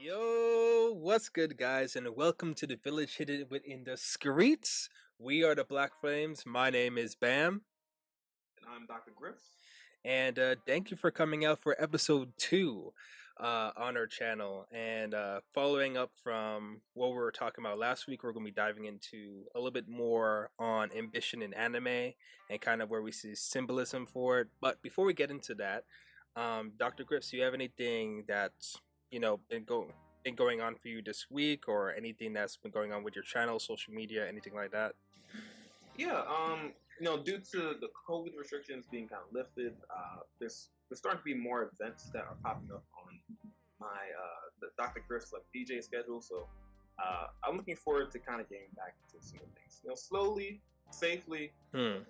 Yo, what's good, guys, and welcome to the village hidden within the Skreets. We are the Black Flames. My name is Bam, And I'm Dr. Griffs. and thank you for coming out for episode 2 on our channel. And following up from what we were talking about last week, we're going to be diving into a little bit more on ambition in anime and kind of where we see symbolism for it. But before we get into that, Dr. Griffs, do you have anything that's been going on for you this week, or anything that's been going on with your channel, social media, anything like that? Yeah, due to the COVID restrictions being kind of lifted, there's starting to be more events that are popping up on my the Dr. Griff's like DJ schedule. So I'm looking forward to kind of getting back into some of the things, slowly, safely. But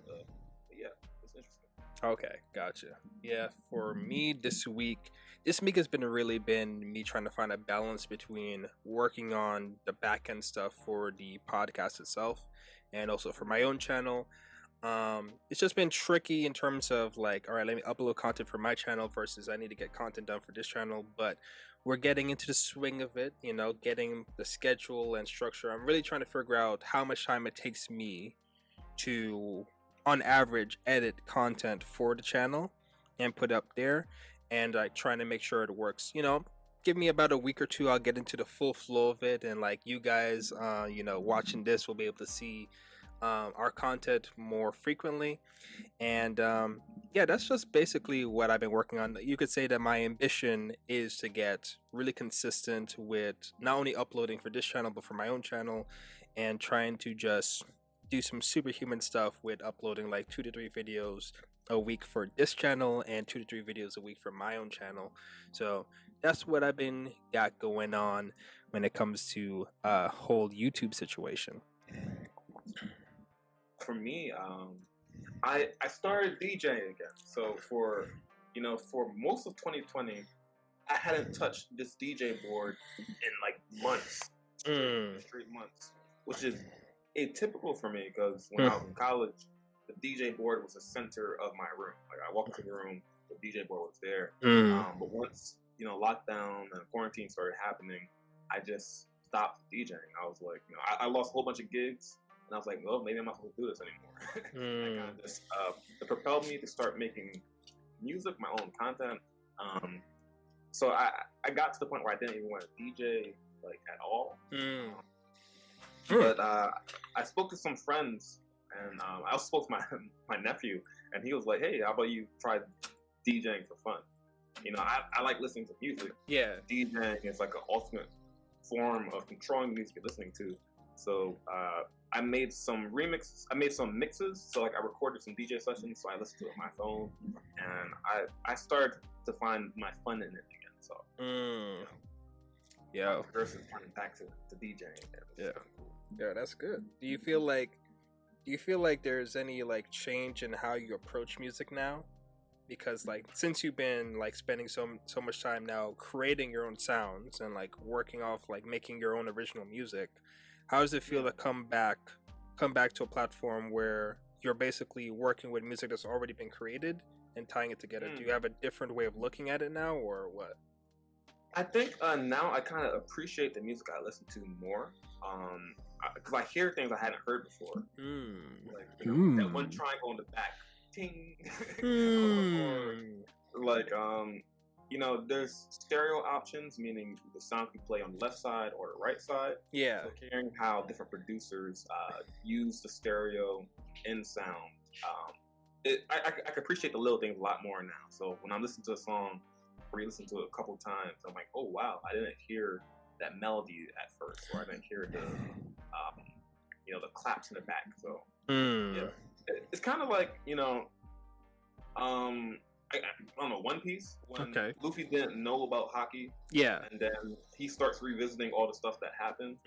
yeah, it's interesting. Okay, gotcha. Yeah, for me this week has been me trying to find a balance between working on the back end stuff for the podcast itself and also for my own channel. It's just been tricky in terms of like, all right, let me upload content for my channel versus I need to get content done for this channel. But we're getting into the swing of it, getting the schedule and structure. I'm really trying to figure out how much time it takes me to, on average, edit content for the channel and put up there, and like trying to make sure it works. Give me about a week or two, I'll get into the full flow of it, and like you guys watching this will be able to see our content more frequently. And yeah, that's just basically what I've been working on. You could say that my ambition is to get really consistent with not only uploading for this channel but for my own channel, and trying to just do some superhuman stuff with uploading like 2 to 3 videos a week for this channel and 2 to 3 videos a week for my own channel. So that's what I've been got going on when it comes to whole YouTube situation. For me, I started DJing again. So for most of 2020, I hadn't touched this DJ board in like months, straight months, which is atypical for me because when I was in college, the DJ board was the center of my room. Like I walked into the room, the DJ board was there. But once lockdown and quarantine started happening, I just stopped DJing. I was like, I lost a whole bunch of gigs, and I was like, well, maybe I'm not supposed to do this anymore. That kind of just it propelled me to start making music, my own content. So I got to the point where I didn't even want to DJ like at all. But I spoke to some friends, and I also spoke to my nephew, and he was like, "Hey, how about you try DJing for fun?" I like listening to music. Yeah, DJing is like an ultimate form of controlling the music you're listening to. So I made some remixes. I made some mixes. So like I recorded some DJ sessions. So I listened to it on my phone, and I started to find my fun in it again. So yeah, versus turning back to DJing. Yeah, that's good. Do you feel like there's any like change in how you approach music now? Because like since you've been like spending so much time now creating your own sounds and like working off like making your own original music, how does it feel to come back to a platform where you're basically working with music that's already been created and tying it together? Do you have a different way of looking at it now, or what? I think now I kind of appreciate the music I listen to more, because I hear things I hadn't heard before. Like that one triangle in the back, ting. Or like there's stereo options, meaning the sound can play on the left side or the right side. Yeah. So hearing how different producers use the stereo in sound, I can appreciate the little things a lot more now. So when I'm listening to a song, re-listen to it a couple times, I'm like, oh wow, I didn't hear that melody at first, or I didn't hear the claps in the back. So yeah, it's kind of like I don't know, One Piece, when Luffy didn't know about hockey, and then he starts revisiting all the stuff that happened.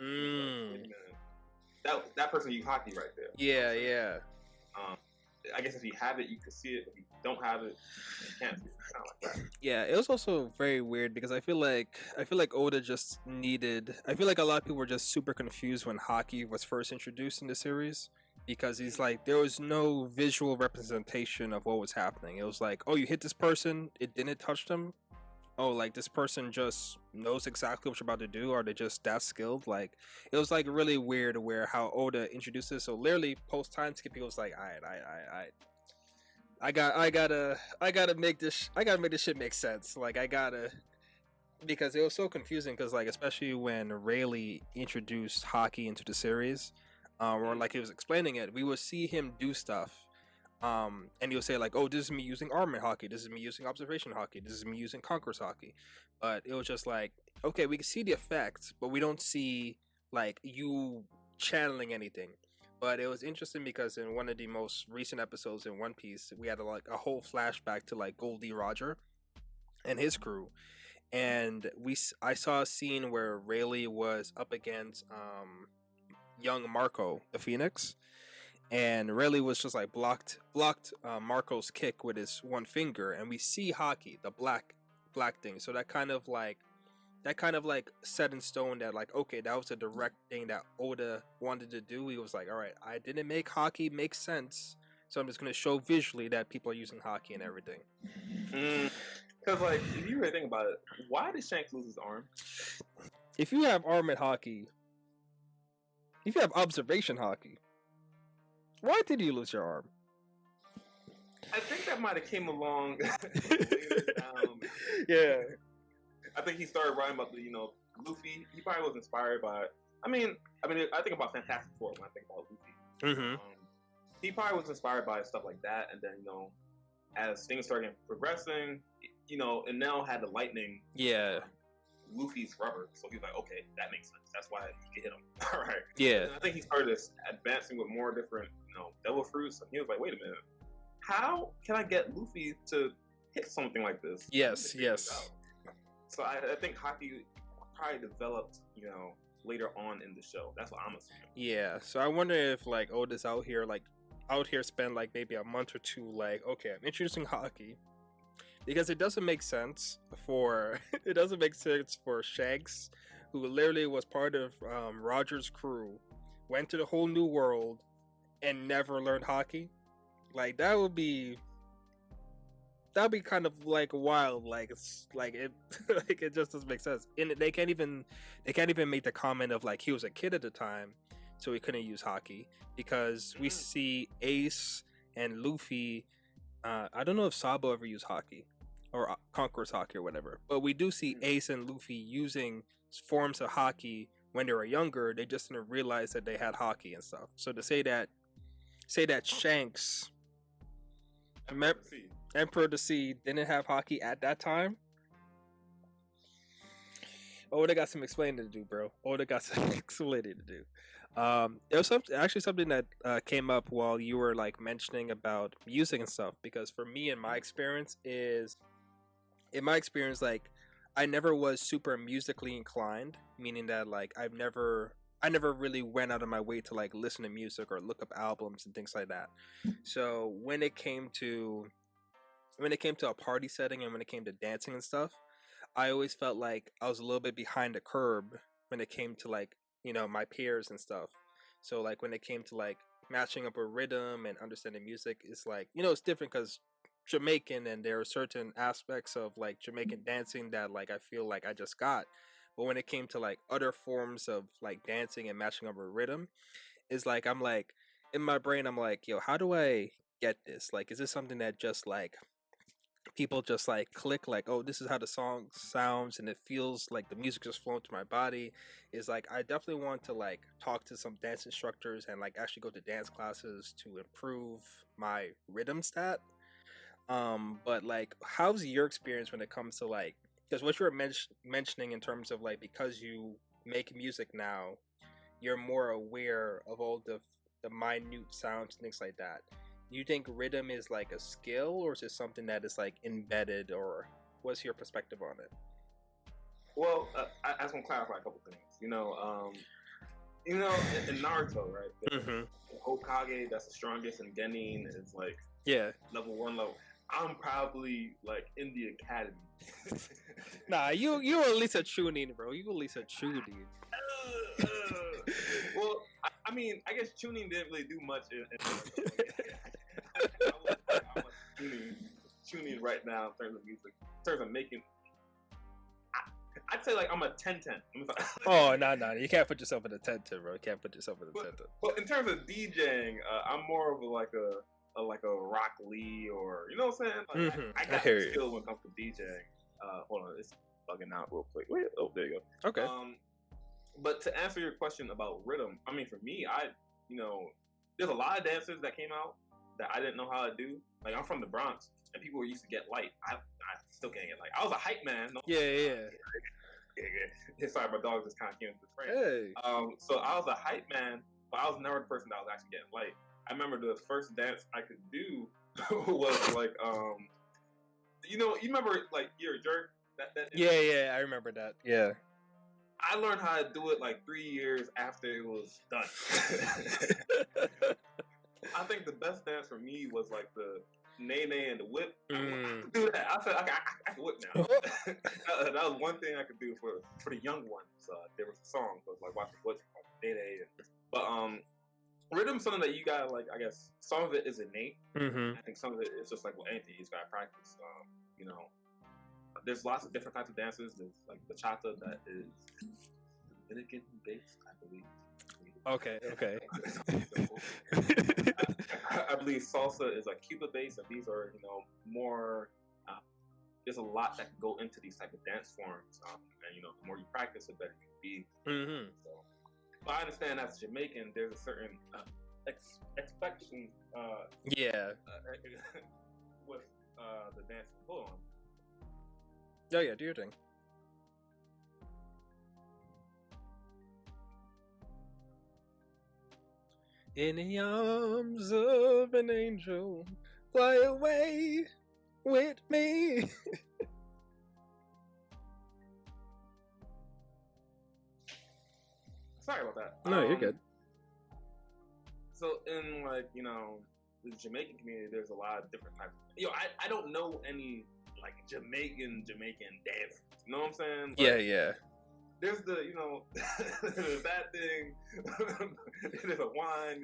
That person used hockey right there. Yeah. I guess if you have it, you can see it. If you don't have it, you can't see it. Kind of like that. Yeah, it was also very weird because I feel like Oda just needed. I feel like a lot of people were just super confused when hockey was first introduced in the series, because he's like, there was no visual representation of what was happening. It was like, oh, you hit this person, it didn't touch them. oh, like this person just knows exactly what you're about to do, or they just that skilled. Like it was like really weird where how Oda introduced this. So literally post time skip, he was like, all right, I gotta make this shit make sense. Like I gotta, because it was so confusing. Because like especially when Rayleigh introduced hockey into the series, or like he was explaining it, we would see him do stuff. And he'll say like, "Oh, this is me using armor hockey. This is me using observation hockey. This is me using conquerors hockey." But it was just like, okay, we can see the effects, but we don't see like you channeling anything. But it was interesting because in one of the most recent episodes in One Piece, we had like a whole flashback to like Goldie Roger and his crew, and I saw a scene where Rayleigh was up against young Marco the Phoenix, and Rayleigh was just like blocked Marco's kick with his one finger, and we see hockey, the black thing. So that kind of like set in stone that like, okay, that was a direct thing that Oda wanted to do. He was like, all right, I didn't make hockey make sense, so I'm just gonna show visually that people are using hockey and everything. Because like, if you really think about it, why did Shanks lose his arm? If you have armored hockey, if you have observation hockey, why did you lose your arm? I think that might have came along later down. Yeah. I think he started writing about the, Luffy. He probably was inspired by. I mean, I think about Fantastic Four when I think about Luffy. Mm-hmm. He probably was inspired by stuff like that, and then as things started progressing, and now had the lightning. Yeah. Luffy's rubber, so he's like, okay, that makes sense. That's why he can hit him. All right. Yeah. And I think he started advancing with more different, devil fruits, and he was like, wait a minute, how can I get Luffy to hit something like this? Yes. So I think hockey probably developed, later on in the show. That's what I'm assuming. Yeah. So I wonder if like Oda's out here spend like maybe a month or two, like, okay, I'm introducing hockey. Because it doesn't make sense for Shanks, who literally was part of Roger's crew, went to the whole new world, and never learned hockey. Like that would be kind of like wild. Like it's like it like it just doesn't make sense. And they can't even make the comment of like he was a kid at the time, so he couldn't use hockey, because we see Ace and Luffy. I don't know if Sabo ever used hockey or Conqueror's hockey or whatever, but we do see Ace and Luffy using forms of hockey when they were younger. They just didn't realize that they had hockey and stuff. So to say that Shanks, Emperor of the Sea, didn't have hockey at that time, Oda got some explaining to do, bro. Oda got some explaining to do. It was something that came up while you were like mentioning about music and stuff, because for me, in my experience, like I never was super musically inclined, meaning that like I never really went out of my way to like listen to music or look up albums and things like that. So when it came to a party setting and when it came to dancing and stuff, I always felt like I was a little bit behind the curb when it came to like, my peers and stuff. So like when it came to like matching up a rhythm and understanding music, it's like, it's different because Jamaican, and there are certain aspects of like Jamaican dancing that like I feel like I just got. But when it came to like other forms of like dancing and matching up a rhythm, it's like I'm like in my brain I'm like, yo, how do I get this? Like, is this something that just like people just like click, like, oh, this is how the song sounds and it feels like the music just flowing through my body? Is like I definitely want to like talk to some dance instructors and like actually go to dance classes to improve my rhythm stat. But like, how's your experience when it comes to like, because what you're mentioning in terms of like, because you make music now, you're more aware of all the minute sounds and things like that. Do you think rhythm is like a skill, or is it something that is like embedded, or what's your perspective on it? Well, I just want to clarify a couple things. In Naruto, right? Mm-hmm. Hokage, that's the strongest, and Genin is like level 1 level. I'm probably like in the academy. Nah, you at least a tuning, bro. You at least a tuning. Well, I mean, I guess tuning didn't really do much. I'm tuning right now in terms of music, in terms of making I'd say like I'm a 10-10. Oh, no, you can't put yourself in a 10-10, bro. You can't put yourself in a 10-10. But in terms of DJing, I'm more of like a Rock Lee, or you know what I'm saying? Like, I got some skill when it comes to DJing. Hold on, it's bugging out real quick. Wait, oh, there you go. Okay. But to answer your question about rhythm, I mean, for me, there's a lot of dances that came out that I didn't know how to do. Like, I'm from the Bronx, and people used to get light. I still can't get light. I was a hype man. No? Yeah. Sorry, my dog just kind of came into the frame. Hey. So I was a hype man, but I was never the person that was actually getting light. I remember the first dance I could do was like, you remember like You're a Jerk? That yeah, I remember that. Yeah. I learned how to do it like 3 years after it was done. I think the best dance for me was like the Nay Nay and the Whip. I could do that. I said I can whip now. That was one thing I could do for the young ones. There was a song, so it was like watching what's Nay Nay. But rhythm, something that you gotta like. I guess some of it is innate. I think some of it is just like with anything, you just gotta practice. There's lots of different types of dances. There's like bachata that is Dominican based, I believe. Okay. I believe salsa is like Cuba based, and these are more. There's a lot that can go into these type of dance forms, and the more you practice, the better you be. So, but I understand as a Jamaican, there's a certain expectation. With the dance. Hold on. Oh yeah, do your thing. In the arms of an angel, fly away with me. Sorry about that. No, you're good. So in the Jamaican community, there's a lot of different types. I don't know any like Jamaican dance. You know what I'm saying? Like, yeah. There's the there's that thing. There's a wine.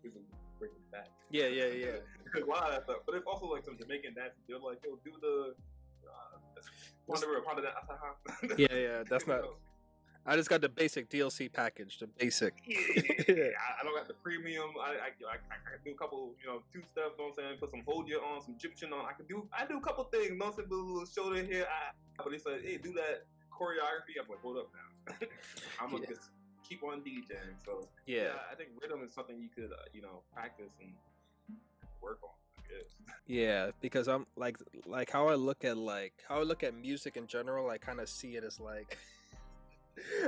There's a bring it back. Yeah. There's a lot of that stuff, but there's also like some Jamaican dances. They're like, do the part of that. Yeah. That's not. I just got the basic DLC package, the basic. Yeah. I don't got the premium. I can do a couple, two steps. Know what I'm saying? Put some hold you on, some Egyptian on. I do a couple things. Know what I'm saying? Put a little shoulder here. But they said, hey, do that choreography. I'm like, hold up now. I'm gonna just keep on DJing. So yeah, I think rhythm is something you could practice and work on. Yeah, because I'm like how I look at music in general. I kind of see it as like.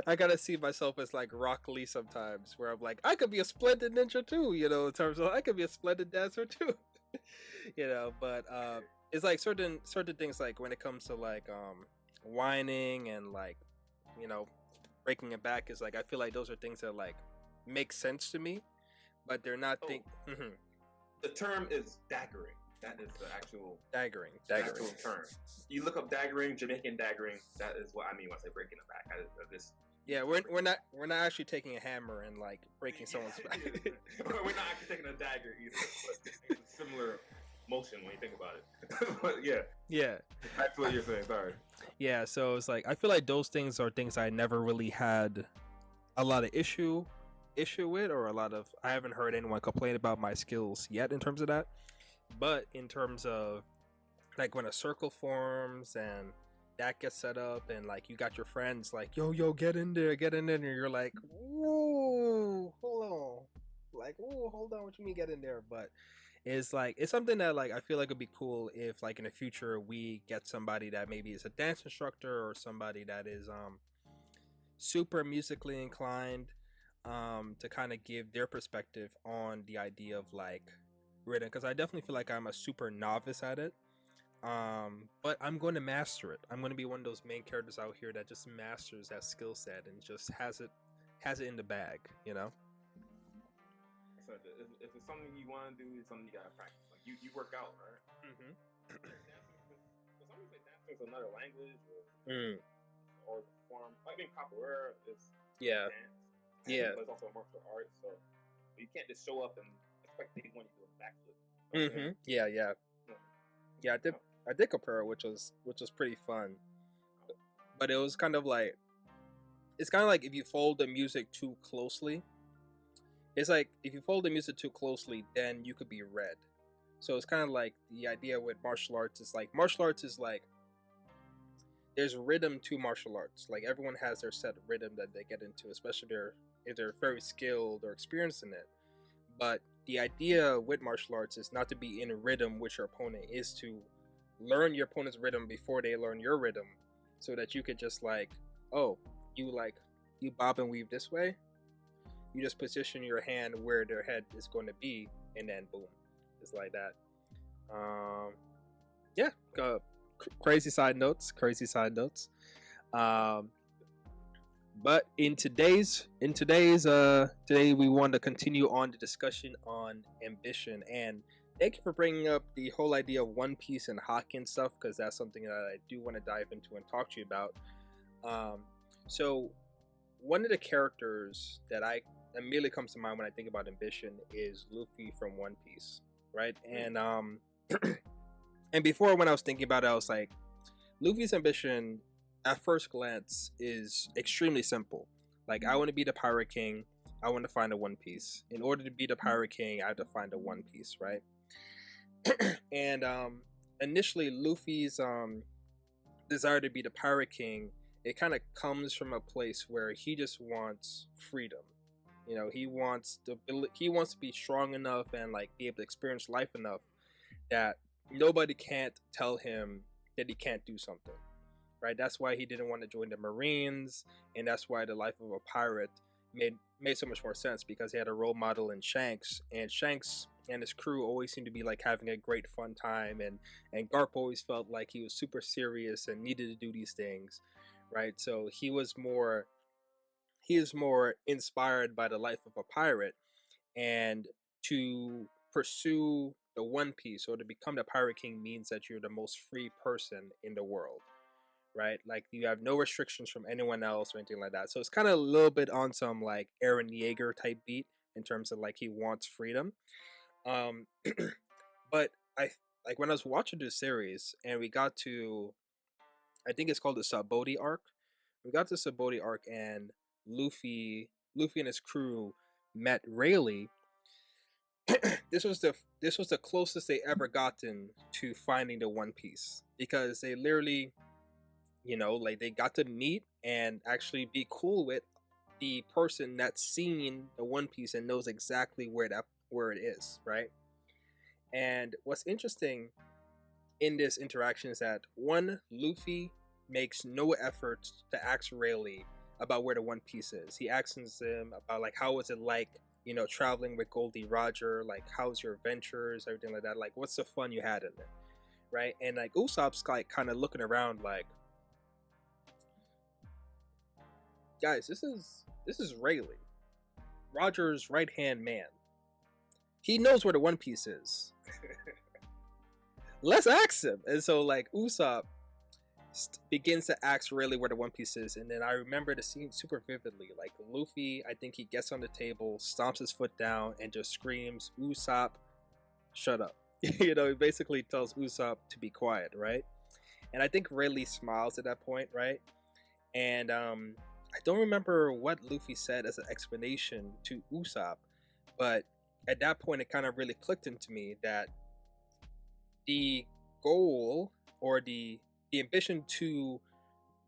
I gotta see myself as like Rock Lee sometimes, where I'm like, I could be a splendid ninja too, in terms of I could be a splendid dancer too, But it's like certain things, like when it comes to like whining and like breaking it back, is like I feel like those are things that like make sense to me, but they're not The term is daggering. That is the actual daggering. Actual term. You look up daggering, Jamaican daggering. That is what I mean when I say breaking it back. Yeah, we're not actually taking a hammer and like breaking someone's back. We're not actually taking a dagger either. But it's a similar motion when you think about it. But yeah. That's what you're saying. Sorry. Yeah, so it's like I feel like those things are things I never really had a lot of issue with, or I haven't heard anyone complain about my skills yet in terms of that. But in terms of like when a circle forms and that gets set up and like you got your friends like yo get in there and you're like, whoa, hold on, what you mean get in there? But it's like it's something that like I feel like it'd be cool if like in the future we get somebody that maybe is a dance instructor or somebody that is super musically inclined to kind of give their perspective on the idea of like rhythm, because I definitely feel like I'm a super novice at it, but I'm going to master it. I'm going to be one of those main characters out here that just masters that skill set and just has it in the bag, So if it's something you want to do, it's something you gotta practice. Like you work out, right? For some reason, dancing is another language or form. I think capoeira is dance. Yeah, but it's also a martial art, so you can't just show up and expect anyone to do a backflip. Yeah. I did capoeira, which was pretty fun. but it was kind of like, it's kind of like if you fold the music too closely. It's like if you fold the music too closely, then you could be red. So it's kind of like the idea with martial arts is like there's rhythm to martial arts. Like everyone has their set rhythm that they get into, especially if they're very skilled or experienced in it. But the idea with martial arts is not to be in rhythm with your opponent, is to learn your opponent's rhythm before they learn your rhythm, so that you could just like, oh, you bob and weave this way. You just position your hand where their head is going to be, and then boom, it's like that. Yeah, crazy side notes. Um, but today we want to continue on the discussion on ambition, and thank you for bringing up the whole idea of One Piece and hockey and stuff, because that's something that I do want to dive into and talk to you about. So one of the characters that I immediately comes to mind when I think about ambition is Luffy from One Piece, right? And and before, when I was thinking about it, I was like, Luffy's ambition at first glance is extremely simple. Like, I want to be the Pirate King. I want to find a One Piece. In order to be the Pirate King, I have to find a One Piece, right? And initially, Luffy's desire to be the Pirate King, it kind of comes from a place where he just wants freedom. You know, he wants to be strong enough and like be able to experience life enough that nobody can't tell him that he can't do something, right? That's why he didn't want to join the Marines, and that's why the life of a pirate made so much more sense, because he had a role model in Shanks, and Shanks and his crew always seemed to be like having a great fun time, and Garp always felt like he was super serious and needed to do these things, right? So he is more inspired by the life of a pirate, and to pursue the One Piece or to become the Pirate King means that you're the most free person in the world, right? Like, you have no restrictions from anyone else or anything like that. So it's kind of a little bit on some like Eren Yeager type beat in terms of like he wants freedom. But I like when I was watching this series and we got to, I think it's called the Saboti arc. We got to Saboti arc, and Luffy and his crew met Rayleigh. this was the closest they ever gotten to finding the One Piece, because they literally, you know, like they got to meet and actually be cool with the person that's seen the One Piece and knows exactly where it is, right? And what's interesting in this interaction is that, one, Luffy makes no effort to ask Rayleigh about where the One Piece is. He asks him about like, how was it like, you know, traveling with Goldie Roger, like how's your adventures, everything like that, like what's the fun you had in it, right? And like Usopp's like kind of looking around like, guys, this is Rayleigh, Roger's right hand man. He knows where the One Piece is. Let's ask him. And so like Usopp begins to ask Rayleigh where the One Piece is, and then I remember the scene super vividly. Like Luffy, I think he gets on the table, stomps his foot down, and just screams, "Usopp, shut up!" You know, he basically tells Usopp to be quiet, right? And I think Rayleigh smiles at that point, right? And I don't remember what Luffy said as an explanation to Usopp, but at that point, it kind of really clicked into me that the goal, or the ambition to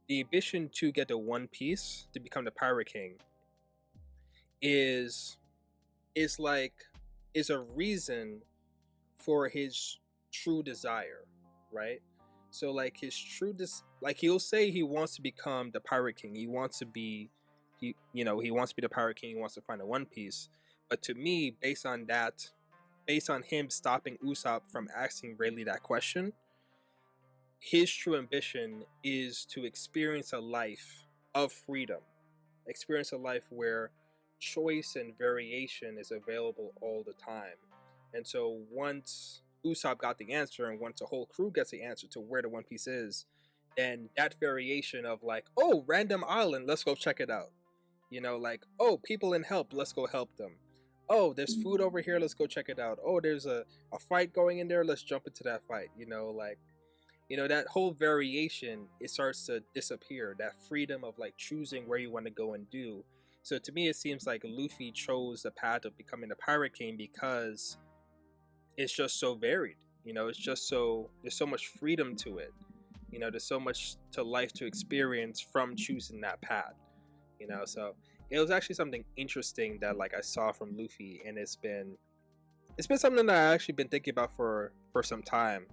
get the One Piece, to become the Pirate King, is a reason for his true desire, right? So like his like he'll say he wants to become the Pirate King. He wants to be the Pirate King. He wants to find a One Piece. But to me, based on him stopping Usopp from asking Rayleigh that question, his true ambition is to experience a life of freedom, experience a life where choice and variation is available all the time. And so once Usopp got the answer, and once the whole crew gets the answer to where the One Piece is, then that variation of like, oh, random island, let's go check it out. You know, like, oh, people in help, let's go help them. Oh, there's food over here, let's go check it out. Oh, there's a fight going in there, let's jump into that fight. You know, like, that whole variation, it starts to disappear. That freedom of like choosing where you want to go and do. So to me, it seems like Luffy chose the path of becoming a pirate king because it's just so varied. It's just there's so much freedom to it. There's so much to life to experience from choosing that path. So it was actually something interesting that like I saw from Luffy, and it's been something that I actually been thinking about for some time.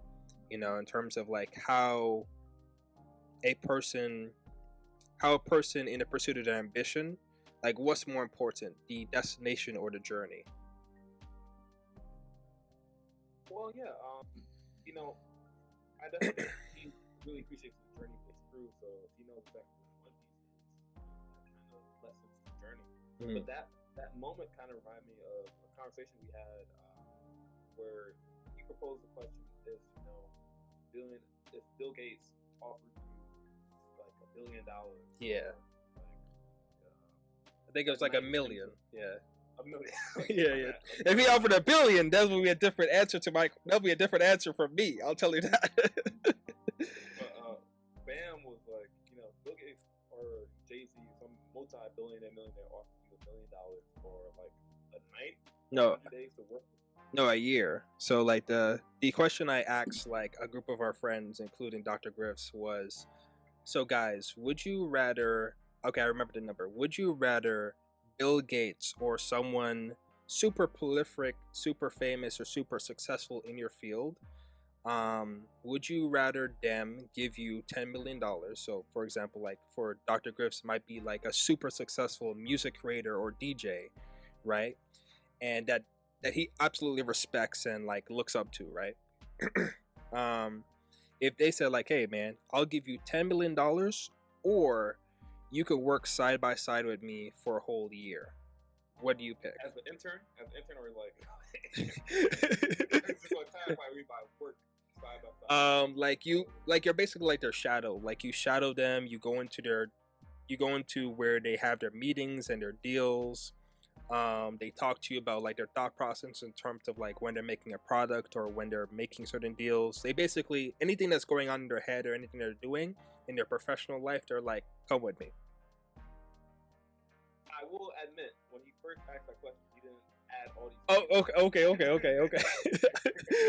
In terms of like a person in the pursuit of their ambition, like what's more important, the destination or the journey? Well, yeah. I definitely he really appreciates the journey for his crew. So if he knows exactly what One Piece is, that kind of lessens the journey. But that moment kind of reminded me of a conversation we had where you proposed the question: if if Bill Gates offered you like $1 billion, Yeah, like I think it was like a million. Yeah. a million, Yeah. If he offered $1 billion, that would be a different answer to my. That'll be a different answer from me. I'll tell you that. But Bam was like, Bill Gates or Jay Z, some multi-billionaire millionaire offered you $1 million for like a night, No, 100 days to work. no, a year. So like the question I asked like a group of our friends, including Dr. Griffs, was, so guys, would you rather? Okay, I remember the number. Would you rather Bill Gates or someone super prolific, super famous, or super successful in your field? Would you rather them give you $10 million? So, for example, like for Dr. Griffs, might be like a super successful music creator or DJ, right? And that he absolutely respects and like looks up to, right? um, if they said like, "Hey, man, I'll give you $10 million, or you could work side by side with me for a whole year," what do you pick? As an intern, or like, it's just like time why we buy work side by side. You're basically like their shadow. Like you shadow them. You go into where they have their meetings and their deals. They talk to you about like their thought process in terms of like when they're making a product or when they're making certain deals. They basically, anything that's going on in their head or anything they're doing in their professional life, they're like, "Come with me." I will admit, when he first asked that question, he didn't add all these. Oh, okay.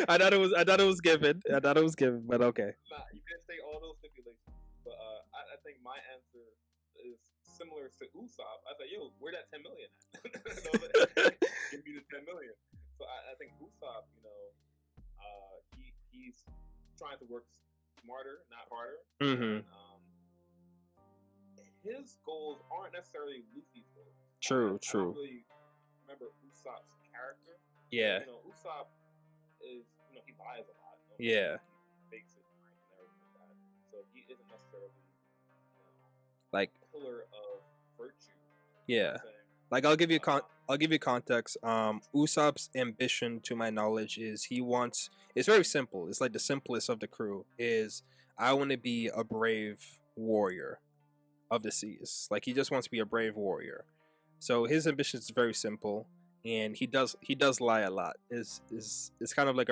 I thought it was given. But okay. Nah, you didn't say all those stipulations. But I think my answer is similar to Usopp. I said, "Yo, where that 10 million at?" Give me the 10 million. So I think Usopp, he's trying to work smarter, not harder. Mm-hmm. And, his goals aren't necessarily Luffy's goals. True. I don't really remember Usopp's character. Yeah. Usopp is, he lies a lot. Yeah. He fakes it and everything like that. So he isn't necessarily, like a pillar of virtue. Yeah. Like I'll give you context. Usopp's ambition, to my knowledge, is it's very simple. It's like the simplest of the crew is, I want to be a brave warrior of the seas. Like he just wants to be a brave warrior. So his ambition is very simple, and he does lie a lot. It's kind of like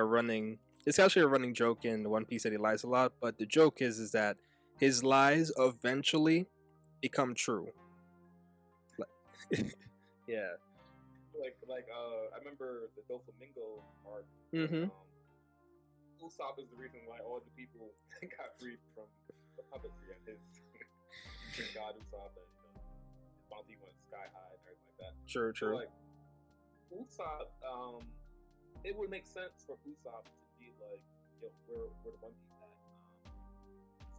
it's actually a running joke in One Piece that he lies a lot, but the joke is that his lies eventually become true. Yeah. Like I remember the Doflamingo arc. Mm-hmm. Usopp is the reason why all the people got freed from the puppetry and his God Usopp, and his bounty went sky high and everything like that. True. So, like Usopp, it would make sense for Usopp to be like, where the One Piece at.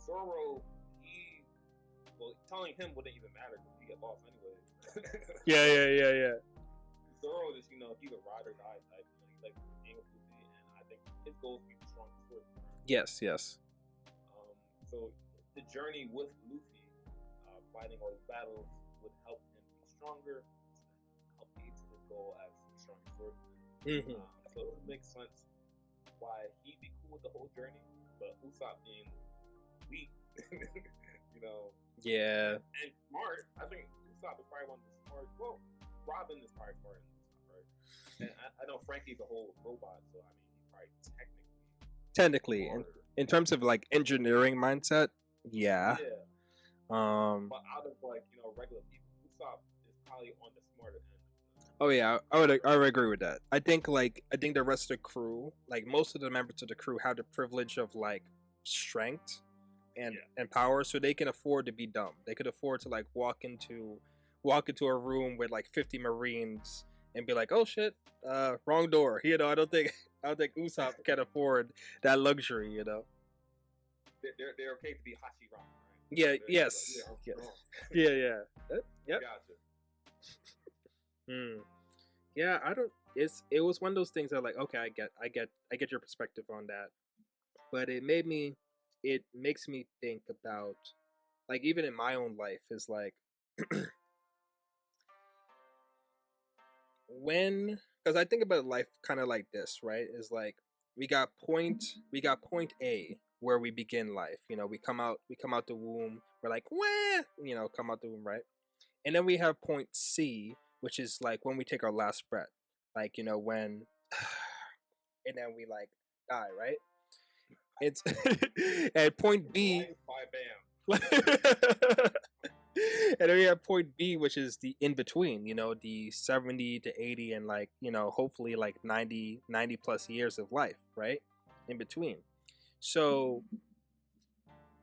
Zoro, telling him wouldn't even matter because he get lost anyway. Yeah. Zoro is, he's a ride or die type. He likes being with Luffy, and I think his goal is to be the strongest sword. Yes. So the journey with Luffy, fighting all these battles, would help him be stronger, help lead to his goal as the strongest swordsman. Mm-hmm. So it would make sense why he'd be cool with the whole journey, but Usopp being weak, Yeah. and smart. I think Usopp is probably one of the smartest. Well, Robin is probably smarter than Usopp, right? And I know Frankie's a whole robot, so I mean, he's probably technically and In terms of like engineering mindset, yeah. Yeah, Um. but out of like regular people, Usopp is probably on the smarter end. Oh yeah, I would agree with that. I think the rest of the crew, like most of the members of the crew, have the privilege of like strength Yeah, and power, so they can afford to be dumb. They could afford to like walk into a room with like 50 Marines and be like, "Oh shit, wrong door." You know, I don't think Usopp can afford that luxury. You know. they're okay to be Hashirama, right? Yeah. They're like, Yes. yeah, I'm Yes. strong. Yeah. Yeah. Yep. Gotcha. Hmm. Yeah. I don't. It was one of those things that like, okay, I get your perspective on that, but it makes me think about like even in my own life is like when because I think about life kind of like this, right? Is like we got point A where we begin life. You know, we come out the womb. We're like, wah, you know, come out the womb, right? And then we have point C, which is like when we take our last breath, like you know when, and then we like die, right? It's at point B. Life by Bam. And then we have point B, which is the in between, you know, the 70 to 80 and like, you know, hopefully like 90 plus years of life, right? In between. So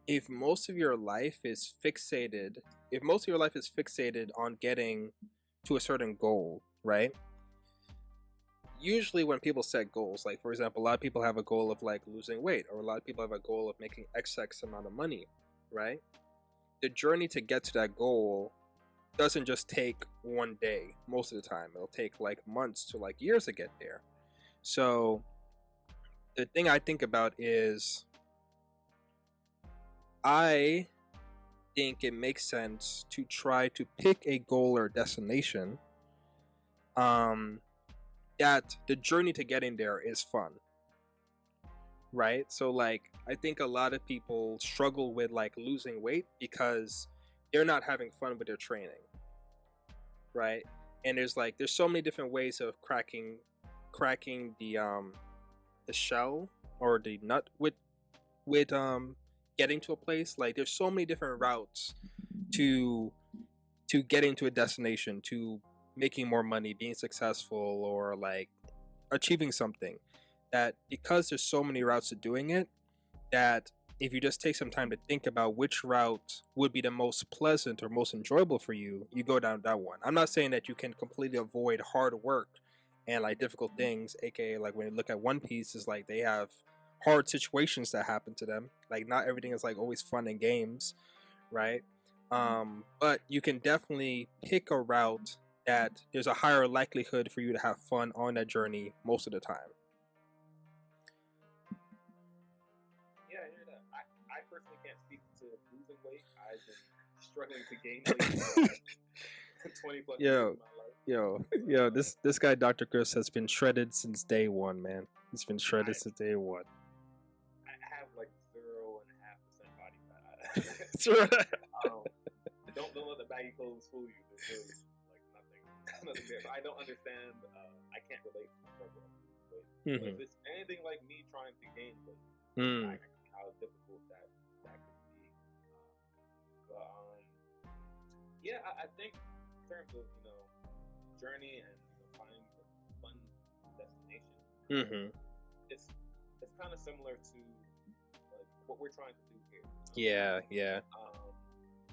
if most of your life is fixated, if most of your life is fixated on getting to a certain goal, right? Usually when people set goals, like for example, a lot of people have a goal of like losing weight, or a lot of people have a goal of making X amount of money, right? The journey to get to that goal doesn't just take one day most of the time. It'll take like months to like years to get there. So the thing I think about is I think it makes sense to try to pick a goal or destination um that the journey to getting there is fun, right? So like I think a lot of people struggle with like losing weight because they're not having fun with their training, right? And there's so many different ways of cracking the shell or the nut with getting to a place. Like there's so many different routes to getting to a destination, to making more money, being successful, or like achieving something, that because there's so many routes to doing it, that if you just take some time to think about which route would be the most pleasant or most enjoyable for you, you go down that one. I'm not saying that you can completely avoid hard work and like difficult things, aka like when you look at One Piece, is like they have hard situations that happen to them. Like not everything is like always fun and games, right? But you can definitely pick a route that there's a higher likelihood for you to have fun on that journey most of the time. Yeah, I hear that. I personally can't speak to losing weight. I've been struggling to gain weight for 20 plus years Yo, of my life. yo, this guy Dr. Griffs has been shredded since day one, man. He's been shredded I, since day one. I have like 0.5% body fat. Don't let the baggy clothes fool you. There's really like nothing there. But I don't understand. I can't relate to the struggle of losing weight. But if it's anything like me trying to gain weight, I can see how difficult that could be. But yeah, I think in terms of journey and finding a fun destination, it's kind of similar to like what we're trying to do here. Yeah, yeah.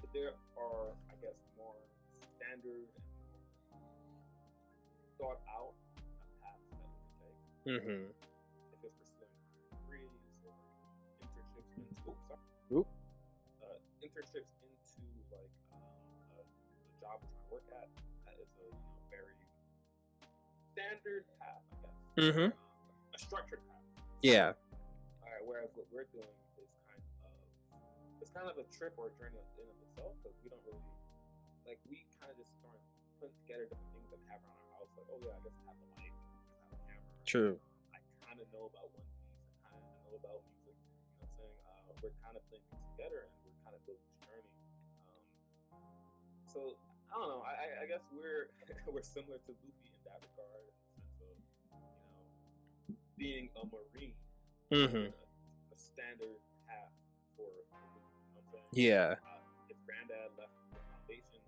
But there are, I guess, more standard and thought out paths that we can take. If it's pursuing degrees or internships into Oop. internships into like the job we're trying to work at, that is a very standard path, I guess. A structured path. Yeah. All right. Whereas what we're doing is kind of a trip or a journey in of itself, because we don't really like, we kind of just start putting together different things that we have around our house. Like, oh yeah, I guess I have a mic, I have a camera. True. I kind of know about One Piece. I kind of know about music. You know what I'm saying? We're kind of putting things together, and we're kind of building this journey. So I don't know. I guess we're we're similar to Luffy in that regard, in the sense of being a marine, standard path for Luffy. You know what I'm saying? Yeah, His granddad left the foundation.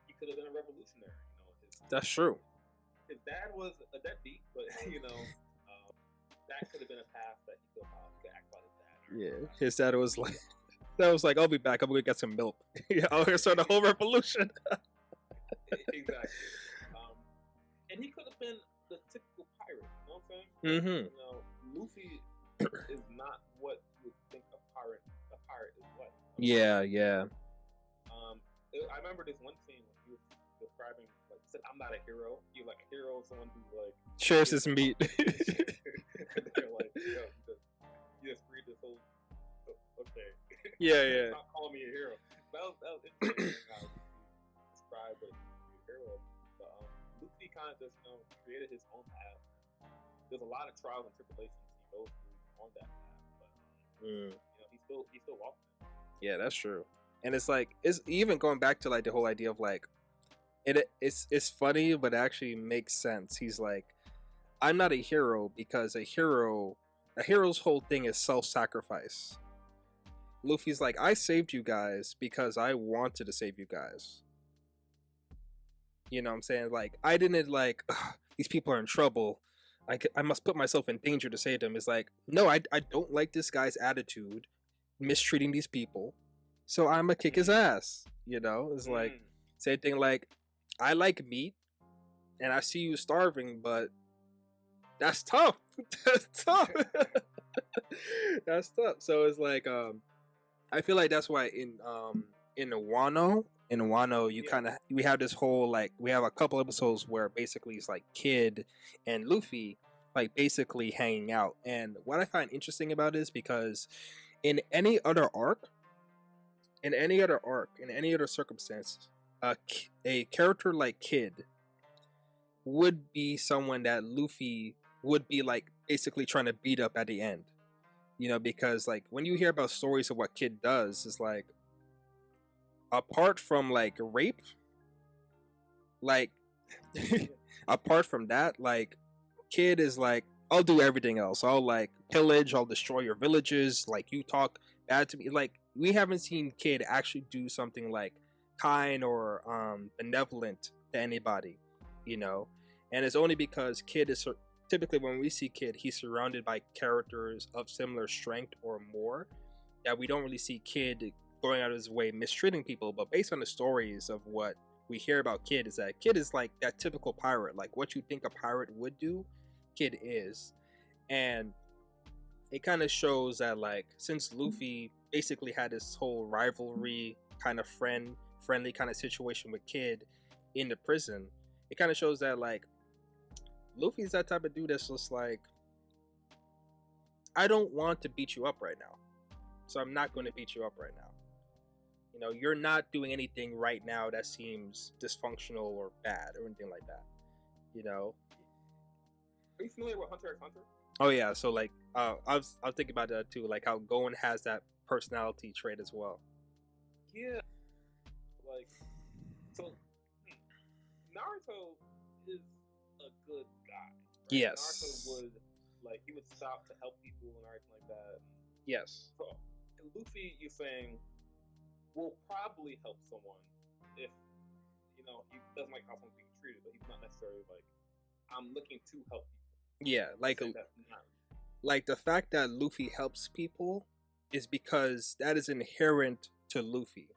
He could have been a revolutionary. You know, that's true. his dad was a deadbeat, but that could have been a path that he could act about his dad. Yeah, his dad was like, that was like, I'll be back. I'm gonna get some milk. Yeah, I'll start the whole revolution. Exactly. And he could have been the typical pirate. You know what I'm saying? Mm-hmm. You know, Luffy is not what you would think a pirate. A pirate is what. Yeah, yeah. I remember this one scene when he was describing, like, he said, "I'm not a hero." You're like a hero, someone who like shares his meat. and they're like, "Yo, you just freed this whole." Okay. Yeah. Stop calling me a hero. That was interesting how he described what a hero. But Luffy kind of just created his own path. There's a lot of trials and tribulations he goes through on that path, but he's still walking. Yeah, that's true. And it's like, it's even going back to like the whole idea of like, it's funny, but it actually makes sense. He's like, I'm not a hero because a hero's whole thing is self-sacrifice. Luffy's like, I saved you guys because I wanted to save you guys. You know what I'm saying? Like, I didn't like, these people are in trouble. I must put myself in danger to save them. It's like, no, I don't like this guy's attitude, mistreating these people. So I'm gonna kick his ass. You know? It's like, same thing like, I like meat and I see you starving, but that's tough. That's tough. That's tough. So it's like, I feel like that's why in Wano, you kind of, we have this whole like, we have a couple episodes where basically it's like Kid and Luffy like basically hanging out. And what I find interesting about it is because in any other arc, in any other circumstance, a character like Kid would be someone that Luffy would be like basically trying to beat up at the end. You know, because like when you hear about stories of what Kid does, it's like, apart from like rape, like apart from that, like Kid is like, I'll do everything else. I'll like pillage, I'll destroy your villages, like you talk bad to me. Like we haven't seen Kid actually do something like kind or benevolent to anybody, you know. And it's only because Kid is typically, when we see Kid, he's surrounded by characters of similar strength or more, that we don't really see Kid going out of his way mistreating people. But based on the stories of what we hear about Kid, is that Kid is like that typical pirate, like what you think a pirate would do, Kid is. And it kind of shows that like, since Luffy basically had this whole rivalry kind of friendly kind of situation with Kid in the prison, it kind of shows that like Luffy's that type of dude that's just like, I don't want to beat you up right now, so I'm not going to beat you up right now. You know, you're not doing anything right now that seems dysfunctional or bad or anything like that. You know. Are you familiar with Hunter x Hunter? Oh yeah, so like, I was thinking about that too, like how Gon has that personality trait as well. Yeah. Like, so Naruto is a good guy. Right? Yes. Naruto would, like, he would stop to help people and everything like that. Yes. So, Luffy, you're saying, will probably help someone if, you know, he doesn't like how someone's being treated, but he's not necessarily like, I'm looking to help people. Yeah, like the fact that Luffy helps people is because that is inherent to Luffy.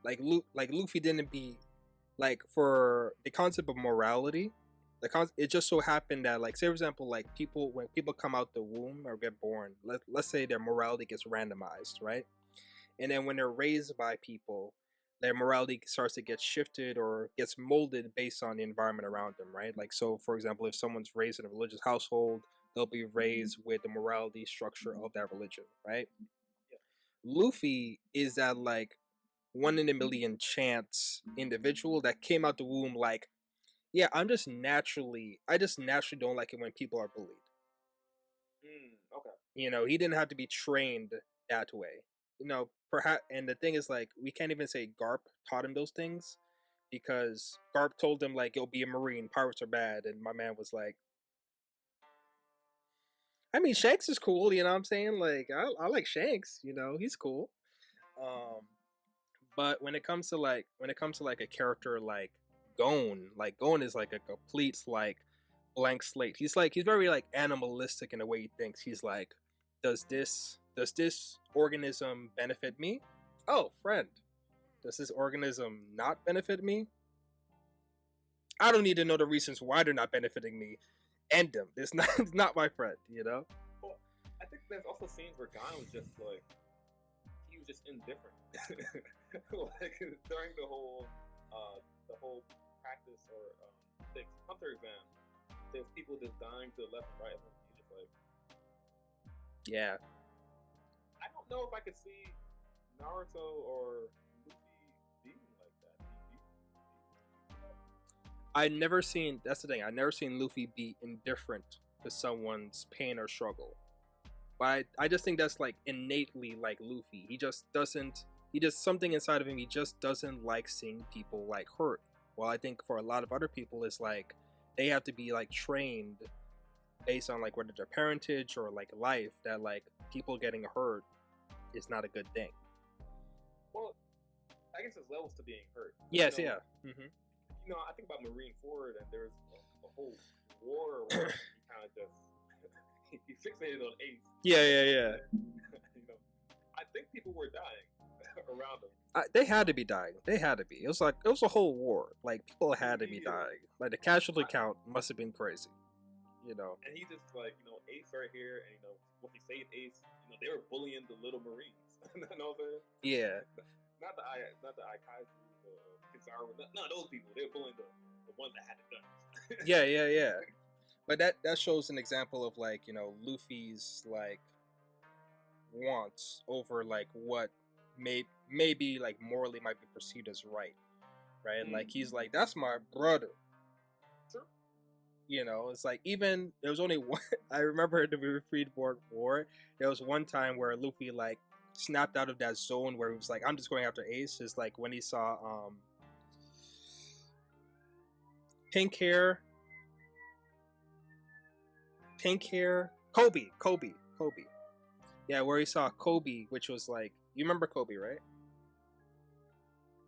Like Luffy didn't be like, for the concept of morality, it just so happened that, like, say for example, like when people come out the womb or get born, let's say their morality gets randomized, right? And then when they're raised by people, their morality starts to get shifted or gets molded based on the environment around them, right? Like, so for example, if someone's raised in a religious household, they'll be raised with the morality structure of that religion, right? Yeah. Luffy is that like 1 in a million chance individual that came out the womb like, yeah, I just naturally don't like it when people are bullied. Okay. You know, he didn't have to be trained that way. You know, perhaps, and the thing is, like, we can't even say Garp taught him those things, because Garp told him like, "You'll be a Marine. Pirates are bad," and my man was like, I mean, Shanks is cool. You know what I'm saying? Like, I like Shanks. You know, he's cool. Um, but when it comes to like a character like Gon is like a complete like blank slate. He's very like animalistic in the way he thinks. He's like, does this organism benefit me? Oh, friend. Does this organism not benefit me? I don't need to know the reasons why they're not benefiting me. End them. It's not my friend, you know? Well, I think there's also scenes where Gon was just like he was just indifferent. Like during the whole practice or hunter exam, there's people just dying to the left and right, and he's just like, Yeah. I don't know if I could see Naruto or Luffy being like that. That's the thing, I never seen Luffy be indifferent to someone's pain or struggle. But I just think that's like innately like Luffy. He just something inside of him, he just doesn't like seeing people like hurt. Well, I think for a lot of other people, it's like they have to be like trained based on like whether their parentage or like life that like people getting hurt is not a good thing. Well, I guess there's levels to being hurt. Yes, yeah. Mm-hmm. You know, I think about Marineford, and there's a whole war where he kind of just he fixated on Ace. Yeah. You know, I think people were dying around him. They had to be dying. They had to be. It was a whole war. Like people had to be dying. Like the casualty count must have been crazy. You know. And he just like, you know, Ace right here, and you know when he saved Ace, you know they were bullying the little Marines. You know what I'm saying? Yeah. Not the Aikaizu, Kizaru, none of those people. They were bullying the ones that had the guns. Yeah. But that shows an example of like, you know, Luffy's like wants over like what maybe like morally might be perceived as right? Mm-hmm. Like he's like, that's my brother. Sure. You know, it's like even there was only one. I remember in the Freeport War, there was one time where Luffy like snapped out of that zone where he was like, I'm just going after Ace. Is like when he saw pink hair, Kobe. Yeah, where he saw Kobe, which was like, you remember Kobe, right?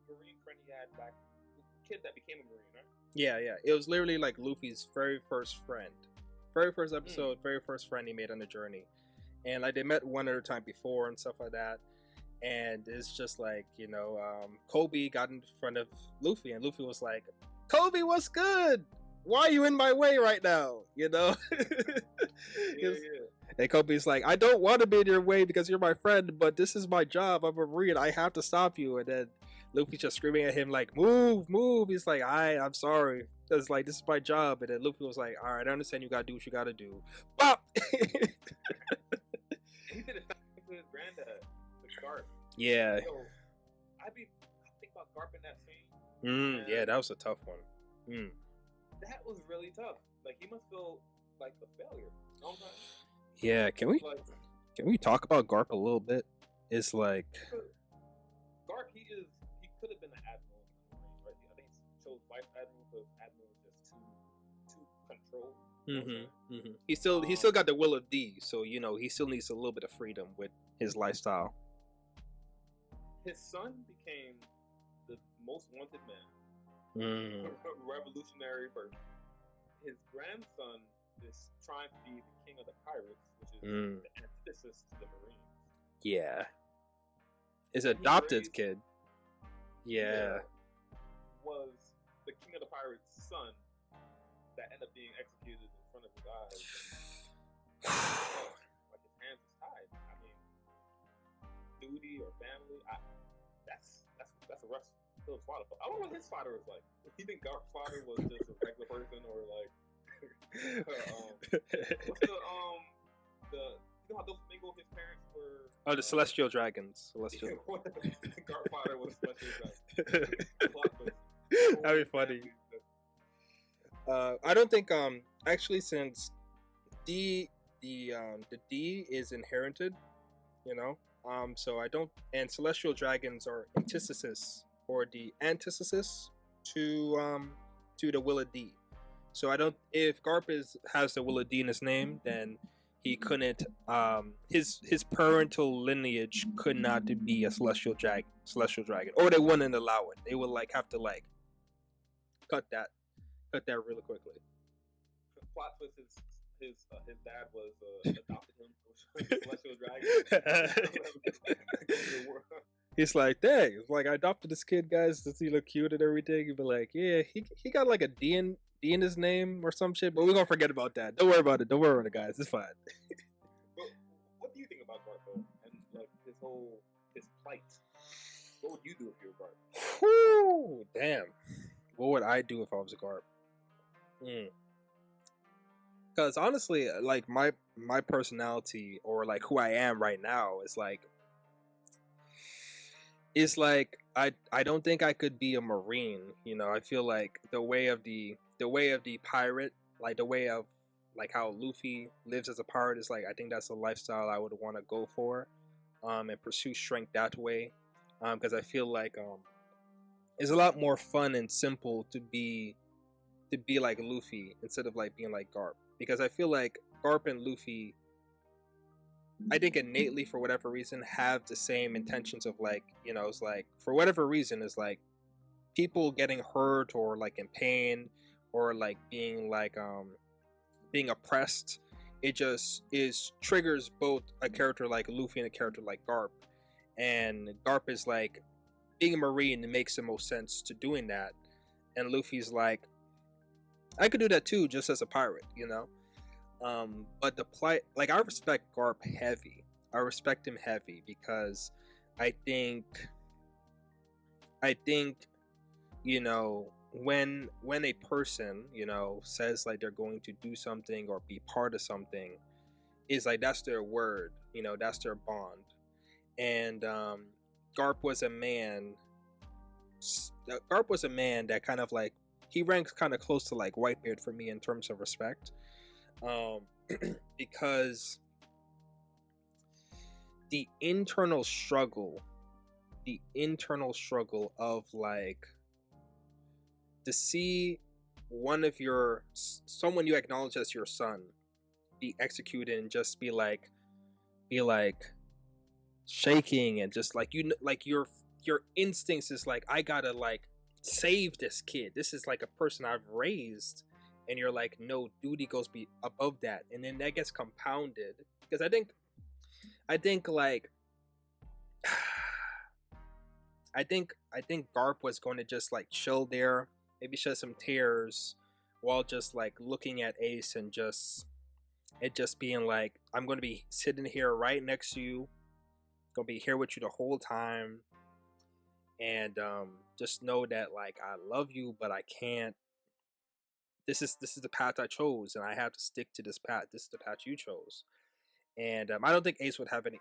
Marine friend he had back, the kid that became a Marine, right? Yeah. It was literally like Luffy's very first friend, very first episode, very first friend he made on the journey, and like they met one other time before and stuff like that. And it's just like, you know, Kobe got in front of Luffy, and Luffy was like, "Kobe, what's good? Why are you in my way right now?" You know. Yeah. And Kobe's like, I don't want to be in your way because you're my friend, but this is my job. I'm a Marine. I have to stop you. And then Luffy's just screaming at him like, move. He's like, I'm sorry. It's like, this is my job. And then Luffy was like, all right, I understand you got to do what you got to do. Bop! He did it to his granddad, the Garp. Yeah. Yo, I think about Garp in that scene. Yeah, that was a tough one. That was really tough. Like, he must feel like a failure. You know what I'm saying? Yeah, can we talk about Garp a little bit? It's like Garp, he could have been an admiral, right? I think he chose vice admiral because admiral is just too controlled. He still got the will of D, so you know he still needs a little bit of freedom with his lifestyle. His son became the most wanted man, revolutionary person. His grandson is trying to be the king of the pirates, which is the antithesis to the Marines. Yeah. His adopted kid. Yeah. Was the king of the pirates' son that ended up being executed in front of his eyes. Like his hands is tied. I mean, duty or family, that's a rough pill to swallow. I wonder what his father was like. You think Garp's father was just a regular person, or like what's you know how Doflamingo, his parents were? Oh, the Celestial Dragons. Garp father was Celestial Dragons. That'd be funny. I don't think actually since the D is inherited, you know, so I don't, and Celestial Dragons are antithesis or the antithesis to the will of D. So I don't, if Garp has the will of D in his name, then he couldn't his parental lineage could not be a celestial dragon, or they wouldn't allow it. They would like have to like cut that really quickly. Plot twist: his dad was adopted him from the celestial dragon. He's like, dang, it's like I adopted this kid, guys. Does he look cute and everything? He'd be like, yeah, he got like a D in his name or some shit, but we're gonna forget about that. Don't worry about it. Don't worry about it, guys. It's fine. But what do you think about Garp though, and like his plight? What would you do if you were Garp? Whew, damn. What would I do if I was a Garp? Because honestly, like my personality, or like who I am right now is like I don't think I could be a Marine. You know, I feel like the way of the pirate, like the way of like how Luffy lives as a pirate is like, I think that's a lifestyle I would want to go for, and pursue strength that way, because I feel like it's a lot more fun and simple to be like Luffy instead of like being like Garp, because I feel like Garp and Luffy, I think innately for whatever reason have the same intentions of like, you know, it's like for whatever reason it's like people getting hurt or like in pain or like being oppressed. It just triggers both a character like Luffy and a character like Garp. And Garp is like, being a Marine, it makes the most sense to doing that. And Luffy's like, I could do that too, just as a pirate, you know? But the plight, like, I respect Garp heavy. I respect him heavy because I think, you know, when a person, you know, says like they're going to do something or be part of something, is like that's their word, you know, that's their bond. And Garp was a man that kind of like, he ranks kind of close to like Whitebeard for me in terms of respect, because the internal struggle of like, to see someone you acknowledge as your son be executed and just be like shaking, and just like, you know, like your instincts is like, I gotta like save this kid, this is like a person I've raised, and you're like, no, duty goes above that. And then that gets compounded because I think like I think Garp was going to just like chill there, maybe shed some tears while just like looking at Ace, and just being like, I'm going to be sitting here right next to you, going to be here with you the whole time, and just know that like I love you, but I can't. This is the path I chose, and I have to stick to this path. This is the path you chose, and I don't think Ace would have any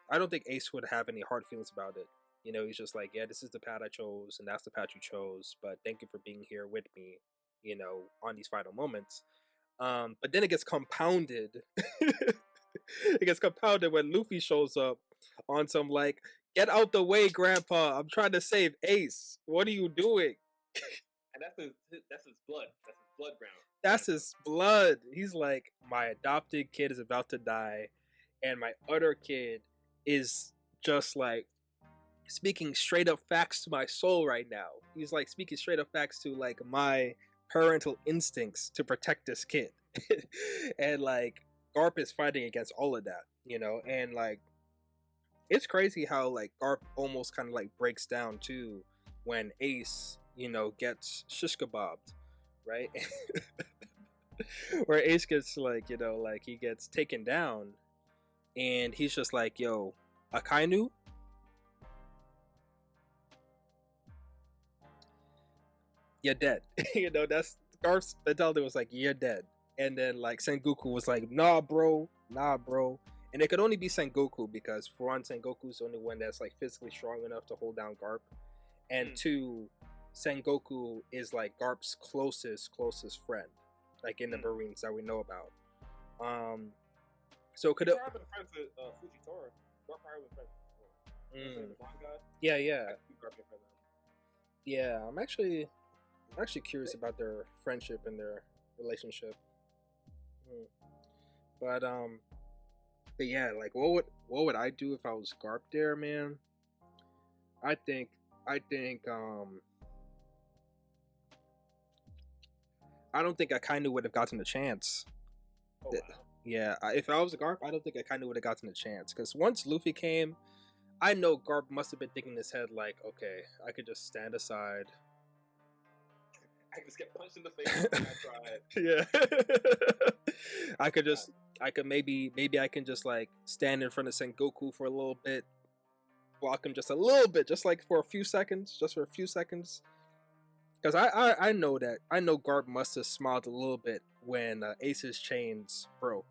hard feelings about it. You know, he's just like, yeah, this is the path I chose, and that's the path you chose. But thank you for being here with me, you know, on these final moments. But then it gets compounded. It gets compounded when Luffy shows up on some like, get out the way, Grandpa! I'm trying to save Ace. What are you doing? And that's his blood. That's his blood ground. That's his blood. He's like, my adopted kid is about to die, and my other kid is just like speaking straight up facts to my soul right now. He's like speaking straight up facts to like my parental instincts to protect this kid. And like Garp is fighting against all of that, you know, and like it's crazy how like Garp almost kind of like breaks down too when Ace, you know, gets shish kebabbed, right? Where Ace gets like, you know, like he gets taken down, and he's just like, yo, Akainu? You're dead. You know, that's Garp's mentality was like, you're dead. And then like Sengoku was like, nah bro. And it could only be Sengoku, because for one, Sengoku's the only one that's like physically strong enough to hold down Garp. And two, Sengoku is like Garp's closest friend, like in the Marines that we know about. So could Garp been friends with Fujitora. Garp probably been friends with the blonde guy. Yeah, I'm actually curious about their friendship and their relationship. But But yeah, like what would I do if I was Garp there, man? I think I think I don't think I kind of would have gotten a chance. Oh Th- wow. Yeah, if I was Garp, I don't think I kind of would have gotten a chance because once Luffy came, I know Garp must have been thinking in his head like, okay, I could just stand aside. I just get punched in the face when I tried. Yeah, I could God. just, I could maybe I can just like stand in front of Sengoku for a little bit, block him just a little bit, just like for a few seconds, just for a few seconds. Because I know that I know Garp must have smiled a little bit when Ace's chains broke,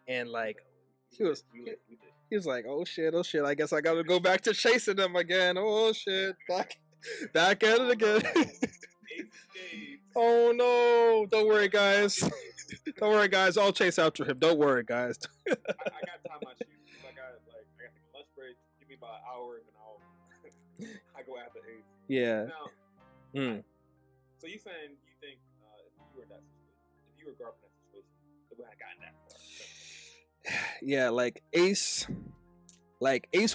and like he was he was like, oh shit, I guess I gotta go back to chasing them again. Oh shit, back at it again. Oh no, don't worry guys. Don't worry guys, I'll chase after him. Don't worry guys. I got time my shoes. I got to take a lunch break. Give me about an hour, and then I go after Ace. Yeah. Now, so you saying you think if you were in that situation, if you were Garp in that situation, it would have gotten that far? Yeah, like Ace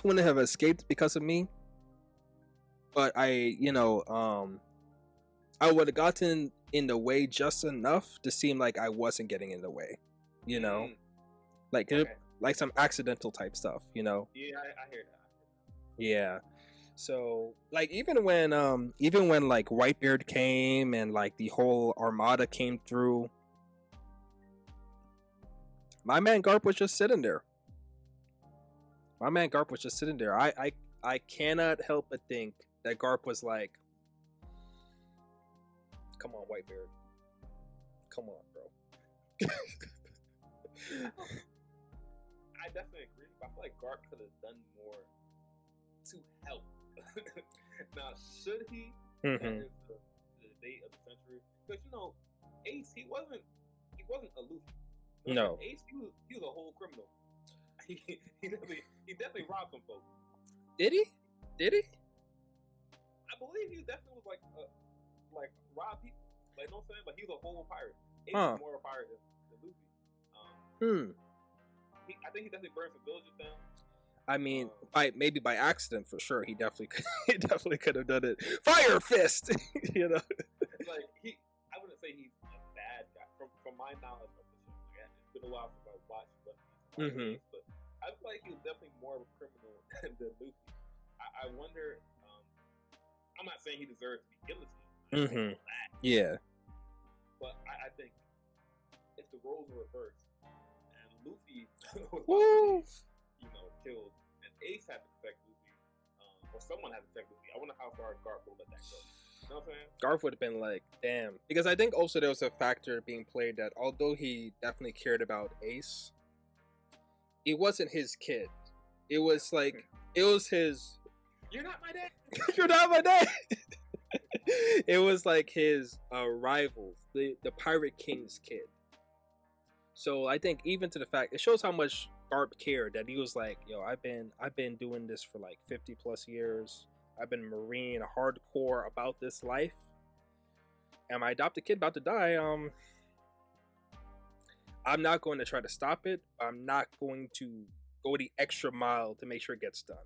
wouldn't have escaped because of me, but I would have gotten in the way just enough to seem like I wasn't getting in the way, like Okay. like some accidental type stuff, Yeah, I hear that. Yeah. So like even when like Whitebeard came and like the whole armada came through, my man Garp was just sitting there. I cannot help but think that Garp was like, come on, Whitebeard. Come on, bro. I definitely agree, but I feel like Garp could have done more to help. Now, should he? That is the date of the century. Because Ace, he wasn't aloof. No. Ace, he was a whole criminal. he definitely robbed some folks. Did he? I believe he definitely was like rob people. Like, you know what I'm saying? Like, he was a whole pirate. Ace was more of a pirate than Luffy. I think he definitely burned some villages down. I mean, maybe by accident for sure. He definitely could have done it. Fire fist, Like I wouldn't say he's a bad guy from my knowledge of the show. Like, it's been a while since I watched but I feel like he was definitely more of a criminal than Luffy. I wonder. I'm not saying he deserves to be guillotined. Yeah. But I think if the roles were reversed and Luffy was killed, and Ace had to protect Luffy, or someone had to protect Luffy, I wonder how far Garp will let that go. You know what I'm saying? Garp would have been like, damn. Because I think also there was a factor being played that although he definitely cared about Ace, it wasn't his kid. It was like, it was his... You're not my dad! You're not my dad! It was like his rival, the Pirate King's kid. So I think even to the fact, it shows how much Garp cared that he was like, yo, I've been doing this for like 50 plus years. I've been Marine hardcore about this life. And my adopted kid about to die. I'm not going to try to stop it. I'm not going to go the extra mile to make sure it gets done.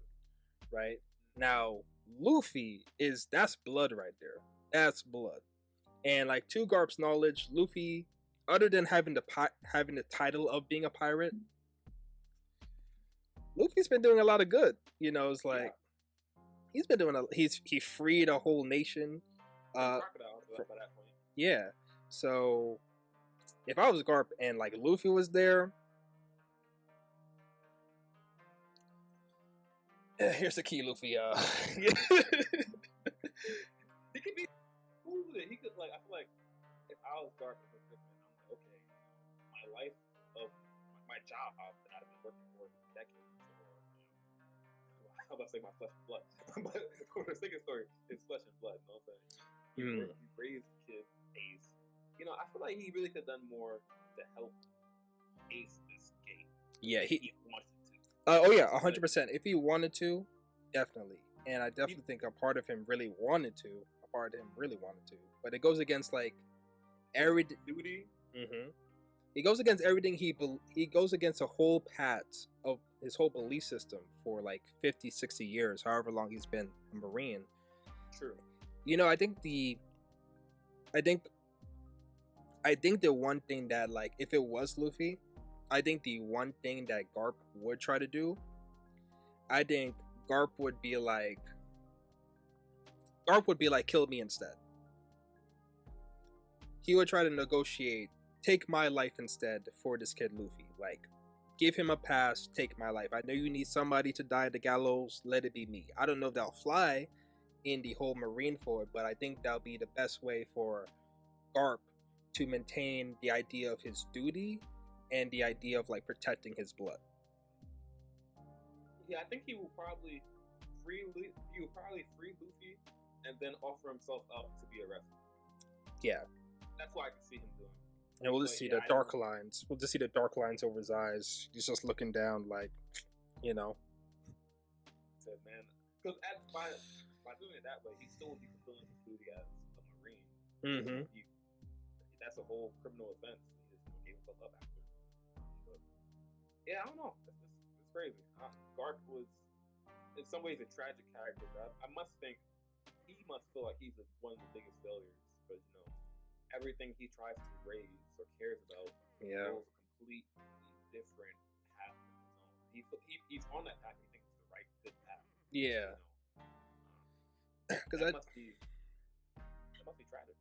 Right? Now, Luffy that's blood right there. That's blood. And like to Garp's knowledge, Luffy, other than having the title of being a pirate, Luffy's been doing a lot of good. It's like he's been doing he freed a whole nation. By that point. Yeah. So if I was Garp and like Luffy was there, here's the key, Luffy. He could be cool with it. He could I feel like if I was Garp, I'm like, okay, my life of my job that I've been working for decades. I'm about to say my flesh and blood, but for the second story, it's flesh and blood. You know what I'm saying? He raised the kid Ace. I feel like he really could have done more to help Ace escape. Yeah, he wanted to. Oh yeah, 100%. If he wanted to, definitely. And I definitely think a part of him really wanted to. But it goes against like every duty. He goes against everything he goes against a whole path of his whole belief system for like 50, 60 years, however long he's been a Marine. True. You know, I think I think the one thing that, like, if it was Luffy, I think the one thing that Garp would try to do, I think Garp would be like kill me instead. He would try to negotiate, take my life instead for this kid Luffy. Like, give him a pass, take my life. I know you need somebody to die at the gallows, let it be me. I don't know if that'll fly in the whole Marine Ford, but I think that'll be the best way for Garp to maintain the idea of his duty and the idea of like protecting his blood. Yeah, I think he will probably free Luffy and then offer himself up to be arrested. Yeah. That's what I can see him doing. And we'll just see the dark lines. We'll just see the dark lines over his eyes. He's just looking down, like, you know. Said, man, because by doing it that way, he still would be fulfilling his duty as a Marine. Mm-hmm. That's a whole criminal offense. He just gave himself up after. But, yeah, I don't know. It's crazy. Garp was, in some ways, a tragic character. I must think he must feel like he's one of the biggest failures because, you know, everything he tries to raise or cares about goes a completely different path of his own. He's on that path. He thinks it's the right, good path. Yeah. Because that must be tragic.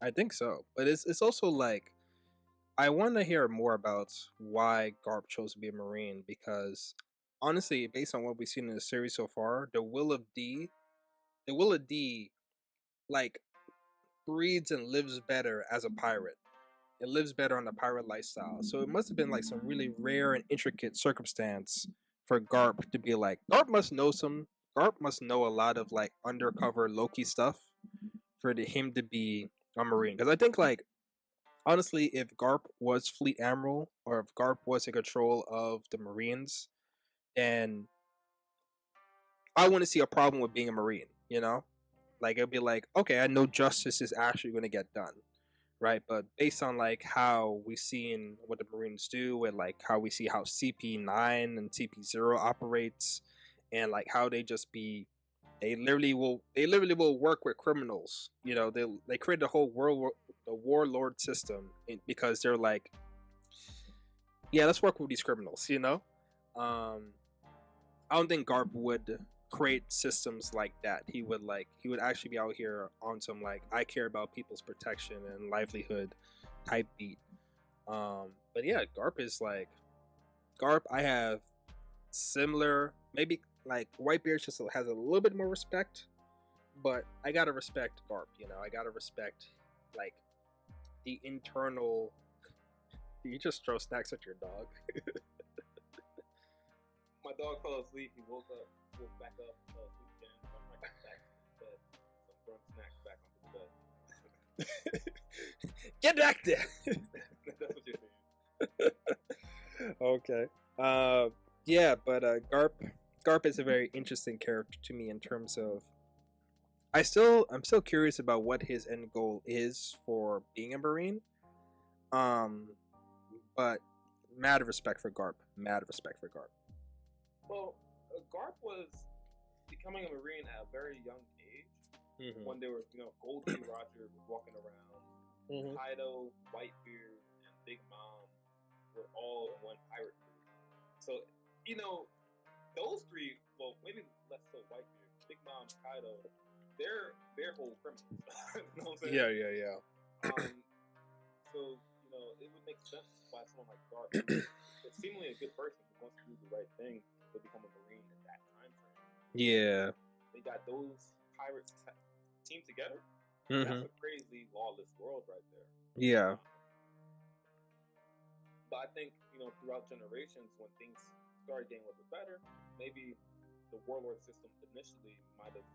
I think so, but it's also like I want to hear more about why Garp chose to be a Marine because honestly, based on what we've seen in the series so far, the will of D, like breeds and lives better as a pirate. It lives better on the pirate lifestyle. So it must have been like some really rare and intricate circumstance for Garp to be like, Garp must know a lot of like undercover Loki stuff for him to be a Marine. Because I think like honestly, if Garp was Fleet Admiral or if Garp was in control of the Marines, then I wouldn't see a problem with being a Marine, you know? Like it'd be like, okay, I know justice is actually gonna get done. Right, but based on like how we've seen what the Marines do and like how we see how CP9 and CP0 operates and like how they literally will work with criminals. You know, they create the whole the warlord system because they're like, yeah, let's work with these criminals, you know. I don't think Garp would create systems like that. He would actually be out here on some like I care about people's protection and livelihood type beat. But yeah, Garp I have similar, maybe like Whitebeard just has a little bit more respect, but I gotta respect Garp, you know. I gotta respect like the internal. You just throw snacks at your dog. My dog fell asleep. He woke back up, fell asleep again. I'm like back to bed. So I'm throwing snacks back onto the bed. Get back there. That's what you're saying. Okay. Yeah, but Garp is a very interesting character to me in terms of I'm still curious about what his end goal is for being a Marine. But mad respect for Garp. Well, Garp was becoming a Marine at a very young age. When they were, you know, Goldie Roger was walking around. Kaido, Whitebeard, and Big Mom were all in one pirate crew. So, you know, those three, well, maybe less so Whitebeard, Big Mom, Kaido, they're whole criminals. You know what I'm saying? Yeah. So, you know, it would make sense why someone like Garp, is seemingly a good person who wants to do the right thing, would become a Marine in that time frame. Yeah. They got those pirates teamed together. That's a crazy lawless world right there. Yeah. But I think, you know, throughout generations, when things started getting a little bit better, maybe the warlord system initially might have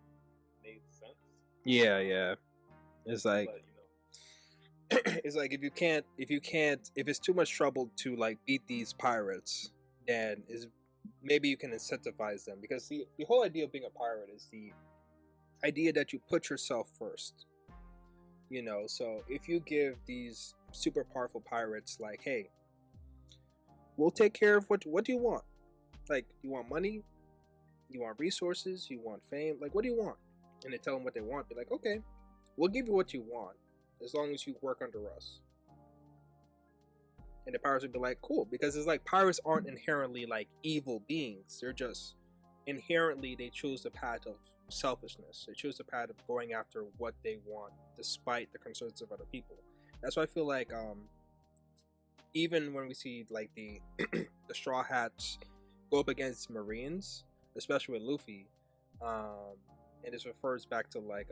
made sense. Yeah. It's like, but, you know, it's like if it's too much trouble to like beat these pirates, then maybe you can incentivize them, because the whole idea of being a pirate is the idea that you put yourself first, you know. So if you give these super powerful pirates like, hey, we'll take care of what do you want? Like, you want money? You want resources? You want fame? Like, what do you want? And they tell them what they want. Be like, okay, we'll give you what you want as long as you work under us. And the pirates would be like, cool, because it's like pirates aren't inherently like evil beings. They're just inherently, they choose the path of selfishness. They choose the path of going after what they want despite the concerns of other people. That's why I feel like even when we see like the the Straw Hats go up against Marines, especially with Luffy, and this refers back to like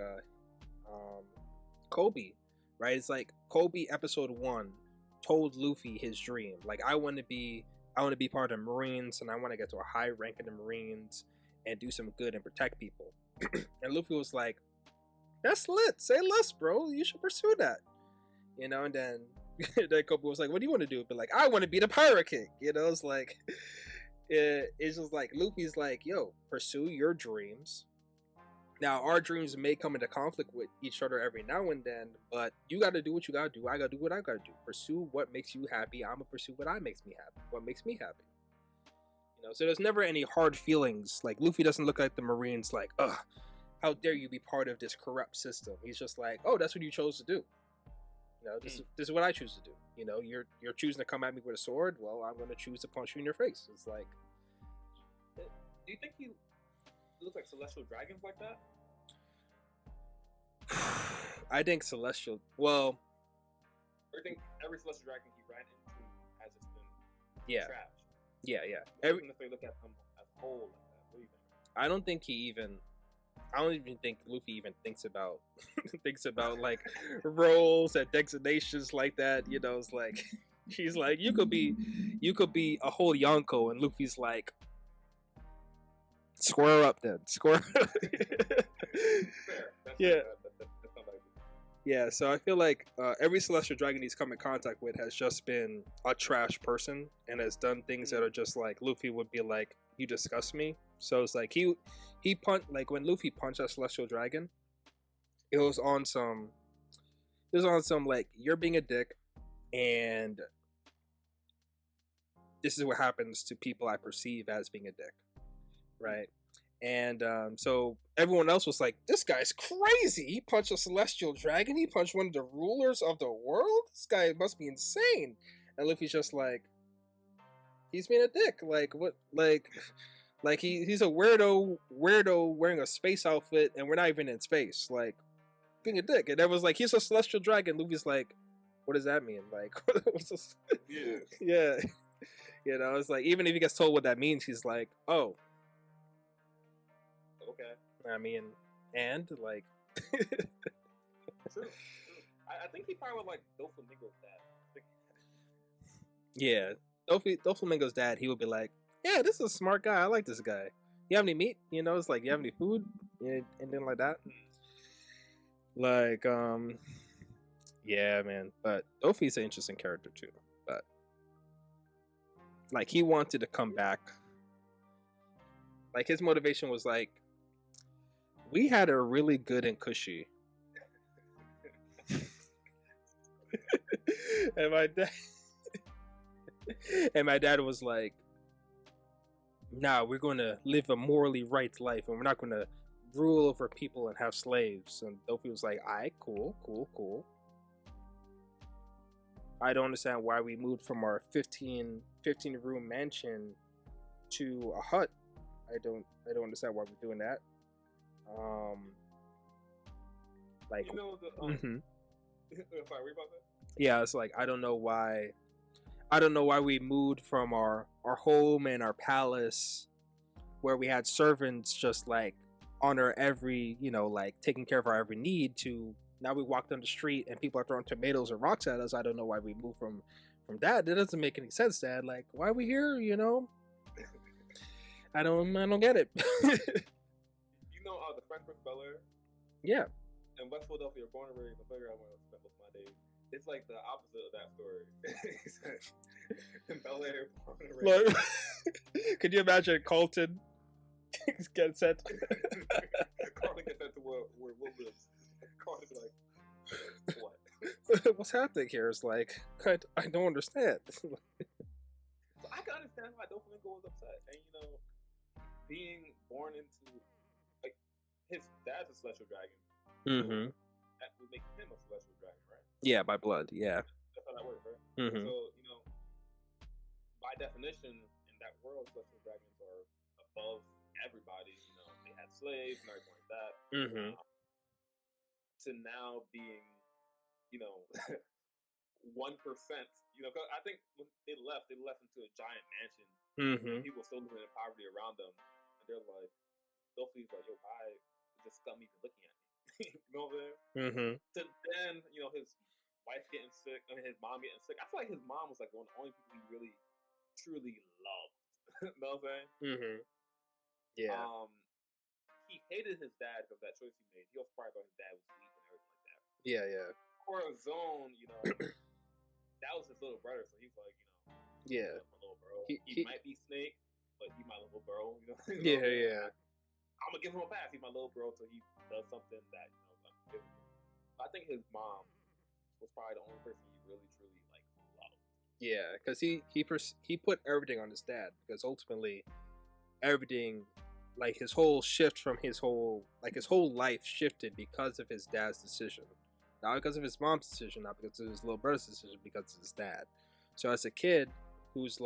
Kobe, right? It's like Kobe episode 1 told Luffy his dream. Like, I want to be part of the Marines, and I want to get to a high rank in the Marines and do some good and protect people. And Luffy was like, that's lit. Say less, bro. You should pursue that. You know, and then Kobe was like, what do you want to do? But like, I want to be the Pirate King. You know, it's like, it's just like, Luffy's like, yo, pursue your dreams. Now, our dreams may come into conflict with each other every now and then, but you got to do what you got to do. I got to do what I got to do. Pursue what makes you happy. I'm going to pursue what makes me happy. What makes me happy. You know, so there's never any hard feelings. Like, Luffy doesn't look like the Marines like, ugh, how dare you be part of this corrupt system? He's just like, oh, that's what you chose to do. You know, this is what I choose to do. You know, you're choosing to come at me with a sword. Well, I'm going to choose to punch you in your face. It's like, do you think he looks like celestial dragons like that? I think celestial. Well, I think every celestial dragon he ran into has just been trashed. Yeah. If they look at them as whole like that, what do you think? I don't even think Luffy even thinks about like roles and designations like that. You know, it's like he's like, you could be a whole Yonko, and Luffy's like, square up then, square. Fair. Yeah. Yeah, so I feel like every celestial dragon he's come in contact with has just been a trash person and has done things that are just like, Luffy would be like, you disgust me. So it's like he punched, like when Luffy punched that celestial dragon, it was on some like, you're being a dick, and this is what happens to people I perceive as being a dick, right? And so everyone else was like, this guy's crazy. He punched a celestial dragon. He punched one of the rulers of the world. This guy must be insane. And Luffy's just like, he's being a dick. Like, what? Like he's a weirdo wearing a space outfit, and we're not even in space. Like, being a dick. And everyone's like, he's a celestial dragon. Luffy's like, what does that mean? Like, what's this? Yeah. You know, it's like, even if he gets told what that means, he's like, oh. Okay. I mean, and like, True. I think he probably was like Doflamingo's dad. Yeah, Doflamingo's dad. He would be like, "Yeah, this is a smart guy. I like this guy. You have any meat? You know, it's like, you have any food? Anything like that." Like, yeah, man. But Dofi's an interesting character too. But like, he wanted to come back. Like, his motivation was like, we had a really good and cushy. and my dad was like, nah, we're going to live a morally right life, and we're not going to rule over people and have slaves. And Dofi was like, alright, cool. I don't understand why we moved from our 15 room mansion to a hut. I don't understand why we're doing that. Like, you know the sorry, what about that? Yeah, it's like, I don't know why we moved from our home and our palace where we had servants just like on our every, you know, like taking care of our every need, to now we walk down the street and people are throwing tomatoes or rocks at us. I don't know why we moved from that. That doesn't make any sense, Dad. Like, why are we here, you know? I don't get it. You know, the Fresh Prince of Bel-Air? Yeah. In West Philadelphia, born and raised, the playground where I spent most of my days. It's like the opposite of that story. In Bel-Air, born and raised. Look, could you imagine Colton get sent? Carlton gets sent to where Will lives. Carlton's like, what? What's happening here? It's like, I don't understand. So I can understand why Doflamingo was upset, and being born into like his dad's a celestial dragon, Mm-hmm. so that would make him a celestial dragon, right? Yeah, by blood. Yeah. That's how that works, right? Mm-hmm. So by definition, in that world, celestial dragons are above everybody. They had slaves and everything like that. Mm-hmm. To now being, 1%. Cause I think when they left into a giant mansion. Mm-hmm. People still living in poverty around them, and they're like, Dolphy's like, yo, why is this scum even looking at me? You know what I'm saying? Mm-hmm. So then, his wife getting sick, his mom getting sick. I feel like his mom was like one of the only people he really, truly loved. You know what I'm saying? Mm-hmm. Yeah. He hated his dad because of that choice he made. He also probably thought his dad was weak and everything like that. Yeah, yeah. Corazon, that was his little brother, so he's like, yeah, my little bro. He might be Snake, but he's my little bro. Yeah, yeah. I'm gonna give him a pass. He's my little bro till he does something that I'm giving him. I think his mom was probably the only person he really truly loved. Yeah, because he put everything on his dad, because ultimately everything, like his whole shift from his whole life shifted because of his dad's decision, not because of his mom's decision, not because of his little brother's decision, because of his dad. So as a kid who's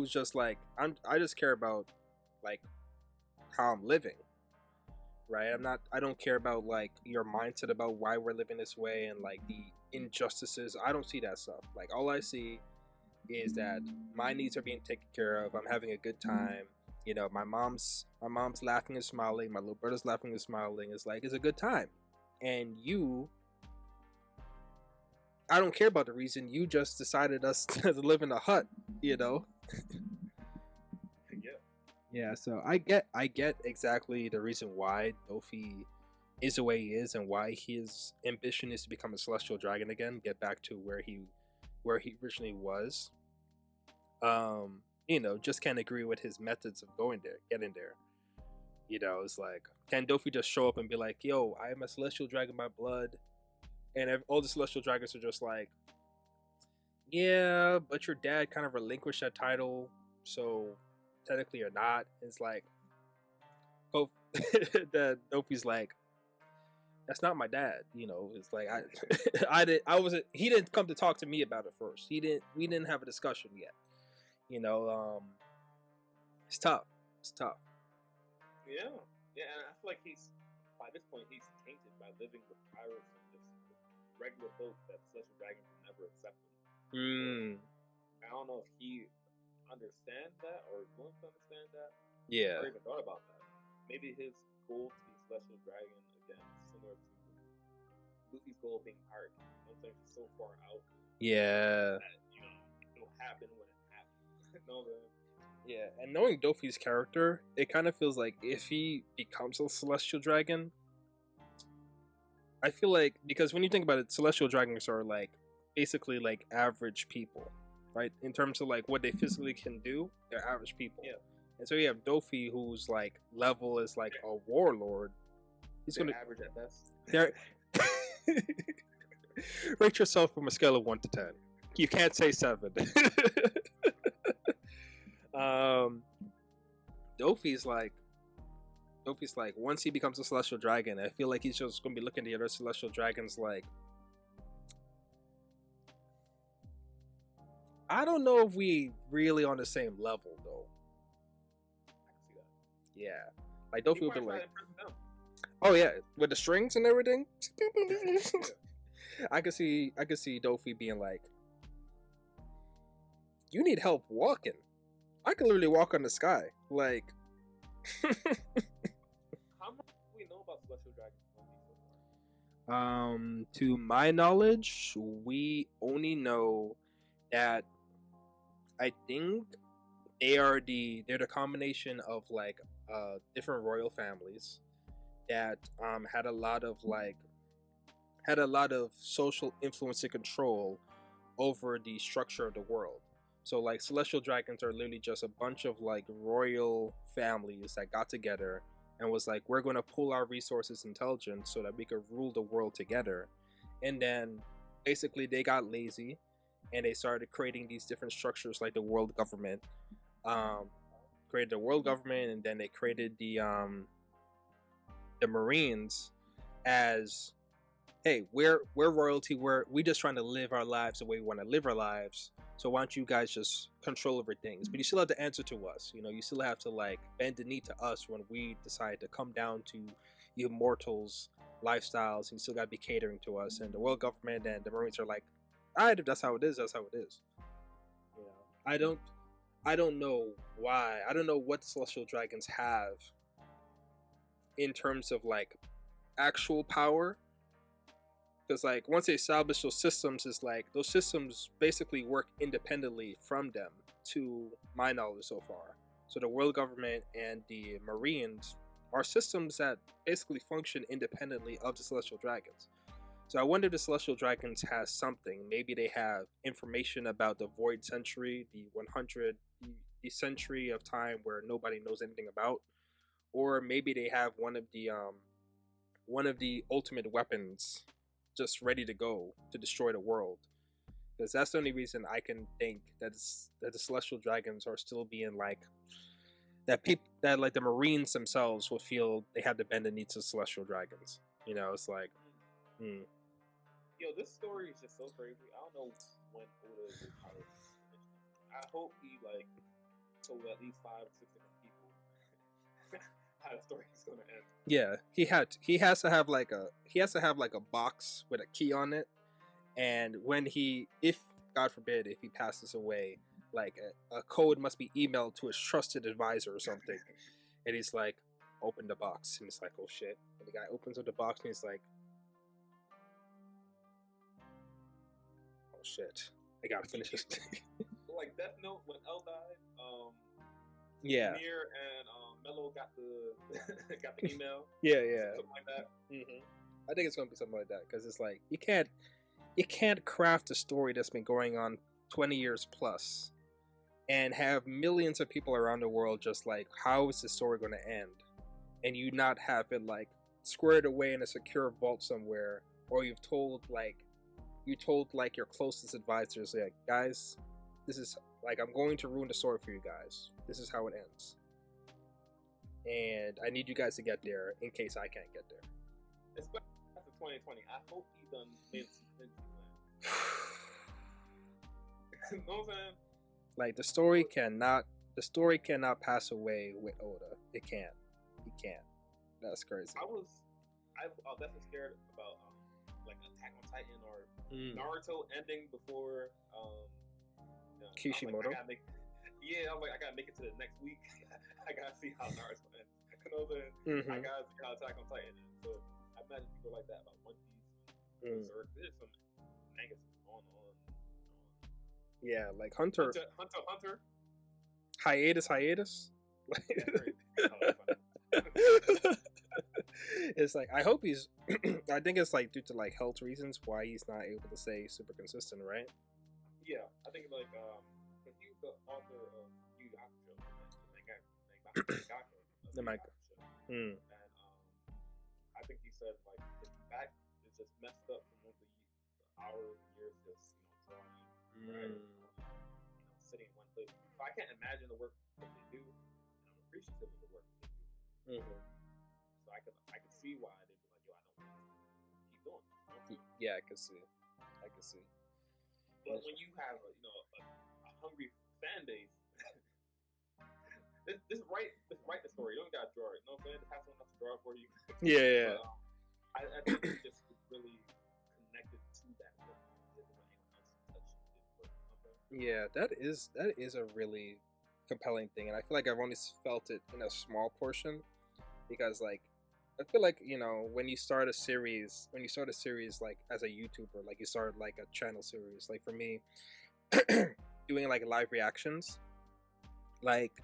just like, I just care about like how I'm living, right? I don't care about like your mindset about why we're living this way and like the injustices. I don't see that stuff. Like all I see is that my needs are being taken care of. I'm having a good time. My mom's laughing and smiling. My little brother's laughing and smiling. It's a good time. And I don't care about the reason. You just decided us to live in a hut, Yeah. Yeah, so I get exactly the reason why Dofi is the way he is and why his ambition is to become a celestial dragon again, get back to where he originally was. Just can't agree with his methods of getting there. It's like, can Dofi just show up and be like, yo, I am a celestial dragon by blood, and all the celestial dragons are just like, yeah, but your dad kind of relinquished that title, so technically you're not. It's like, that Dofi's like, that's not my dad. It's like he didn't come to talk to me about it first. We didn't have a discussion yet. It's tough. Yeah, and I feel like by this point he's tainted by living with pirates and just regular folk that celestial dragons will never accept him. I don't know if he understands that or is willing to understand that. Yeah. Or even thought about that. Maybe his goal to be celestial dragon again is similar to Luffy's goal of being pirate. He's so far out. Yeah. That, it'll happen when it happens. Yeah, and knowing Dofi's character, it kind of feels like if he becomes a celestial dragon, I feel like, because when you think about it, celestial dragons are like basically like average people, right? In terms of like what they physically can do, they're average people. Yeah. And so you have Dofi, whose like level is like a warlord. They're average at best. They're rate yourself from a scale of 1 to 10. You can't say 7. Dofi's like, once he becomes a celestial dragon, I feel like he's just gonna be looking at the other celestial dragons like, I don't know if we really on the same level though. I can see that. Yeah, like Dofi would be like, them. oh yeah, with the strings and everything. I could see Dofi being like, you need help walking. I can literally walk on the sky. Like, how much do we know about celestial dragons so far? To my knowledge, we only know that I think they're the combination of like different royal families that had a lot of social influence and control over the structure of the world. So like celestial dragons are literally just a bunch of like royal families that got together and was like, we're going to pool our resources intelligence so that we could rule the world together. And then basically they got lazy and they started creating these different structures like the world government. Um, Created the world government, and then they created the Marines as, hey, we're royalty. We just trying to live our lives the way we want to live our lives. So why don't you guys just control over things? But you still have to answer to us. You know, you still have to like bend the knee to us when we decide to come down to you mortals' lifestyles. You still got to be catering to us. And the world government and the Marines are like, all right, if that's how it is, that's how it is. You know, I don't know why. I don't know what the Celestial Dragons have in terms of like actual power. Because like once they establish those systems, it's like those systems basically work independently from them, to my knowledge so far. So the world government and the Marines are systems that basically function independently of the Celestial Dragons. So I wonder if the Celestial Dragons has something. Maybe they have information about the Void Century, the 100, the century of time where nobody knows anything about, or maybe they have one of the ultimate weapons just ready to go to destroy the world. Because that's the only reason I can think that the Celestial Dragons are still being like that. People that like the Marines themselves will feel they have to bend the knee to Celestial Dragons. You know, it's like, Yo, this story is just so crazy. I don't know when Oda will probably finish. I hope he like told at least 5 or 6 different people how the story is gonna end. Yeah, he has to have like a box with a key on it, and when if God forbid if he passes away, like a code must be emailed to his trusted advisor or something, and he's like, open the box, and it's like, oh shit, and the guy opens up the box and he's like, oh shit, I gotta finish this thing. Like Death Note when L died, yeah, Mir and Mello got the got the email. yeah, Something like that. I think it's gonna be something like that, because it's like you can't craft a story that's been going on 20 years plus and have millions of people around the world just like, how is this story going to end, and you not have it like squared away in a secure vault somewhere, or you told your closest advisors, like, guys, this is like, I'm going to ruin the story for you guys, this is how it ends, and I need you guys to get there in case I can't get there. Especially after 2020, I hope he done made some things. You know what I'm saying? Like the story cannot pass away with Oda. It can't. He can't. That's crazy. I was definitely scared about like Attack on Titan or Naruto ending before Kishimoto. I gotta make it to the next week. I gotta see how Naruto ends. You know what I'm saying? I gotta see how Attack on Titan ends. So I imagine people like that about One Piece, Berserk. There's some mangas on. Yeah, like Hunter. Hiatus. It's like, I hope he's I think it's like due to like health reasons why he's not able to stay super consistent, right? Yeah, I think like he's the author of Yu Yu Hakusho, the manga. And I think he said like his back is just messed up from all the hours and years just drawing, right? Sitting in one place. So I can't imagine the work that they do, and I'm appreciative of the work that they do. So I can see why they'd be like, yo, I don't want to keep doing it. Yeah, I can see. But when you have a hungry fan base, this write the story. You don't gotta draw it. You know what I'm saying? Just have someone else to draw it for you. Yeah. But, I think he just really connected to that work. Yeah, that is a really compelling thing, and I feel like I've only felt it in a small portion, because like I feel like when you start a series like as a YouTuber, like you start like a channel series, like for me, doing like live reactions, like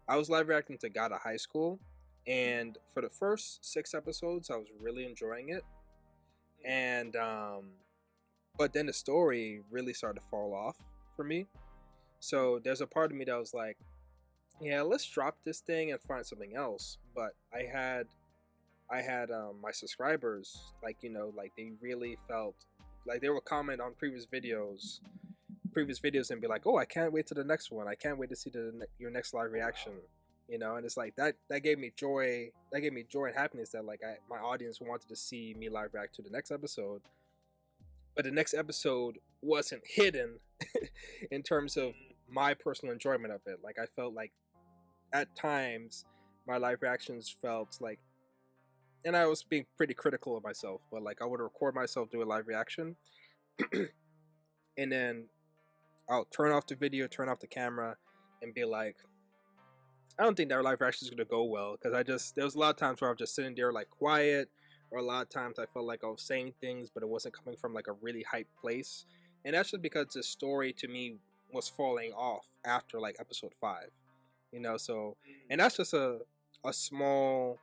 I was live reacting to God of High School, and for the first 6 episodes I was really enjoying it, and but then the story really started to fall off for me. So there's a part of me that was like, yeah, let's drop this thing and find something else. But I had my subscribers, like like they really felt like they would comment on previous videos previous videos and be like, "Oh, I can't wait to the next one. I can't wait to see your next live reaction." And it's like that gave me joy. That gave me joy and happiness that like my audience wanted to see me live react to the next episode. But the next episode wasn't hidden in terms of my personal enjoyment of it. Like I felt like at times my live reactions felt like, and I was being pretty critical of myself, but like I would record myself do a live reaction and then I'll turn off the video, turn off the camera, and be like, I don't think that live reaction is gonna go well because there was a lot of times where I was just sitting there like quiet, or a lot of times I felt like I was saying things, but it wasn't coming from like a really hyped place, and that's just because the story to me was falling off after like episode 5, So, and that's just a small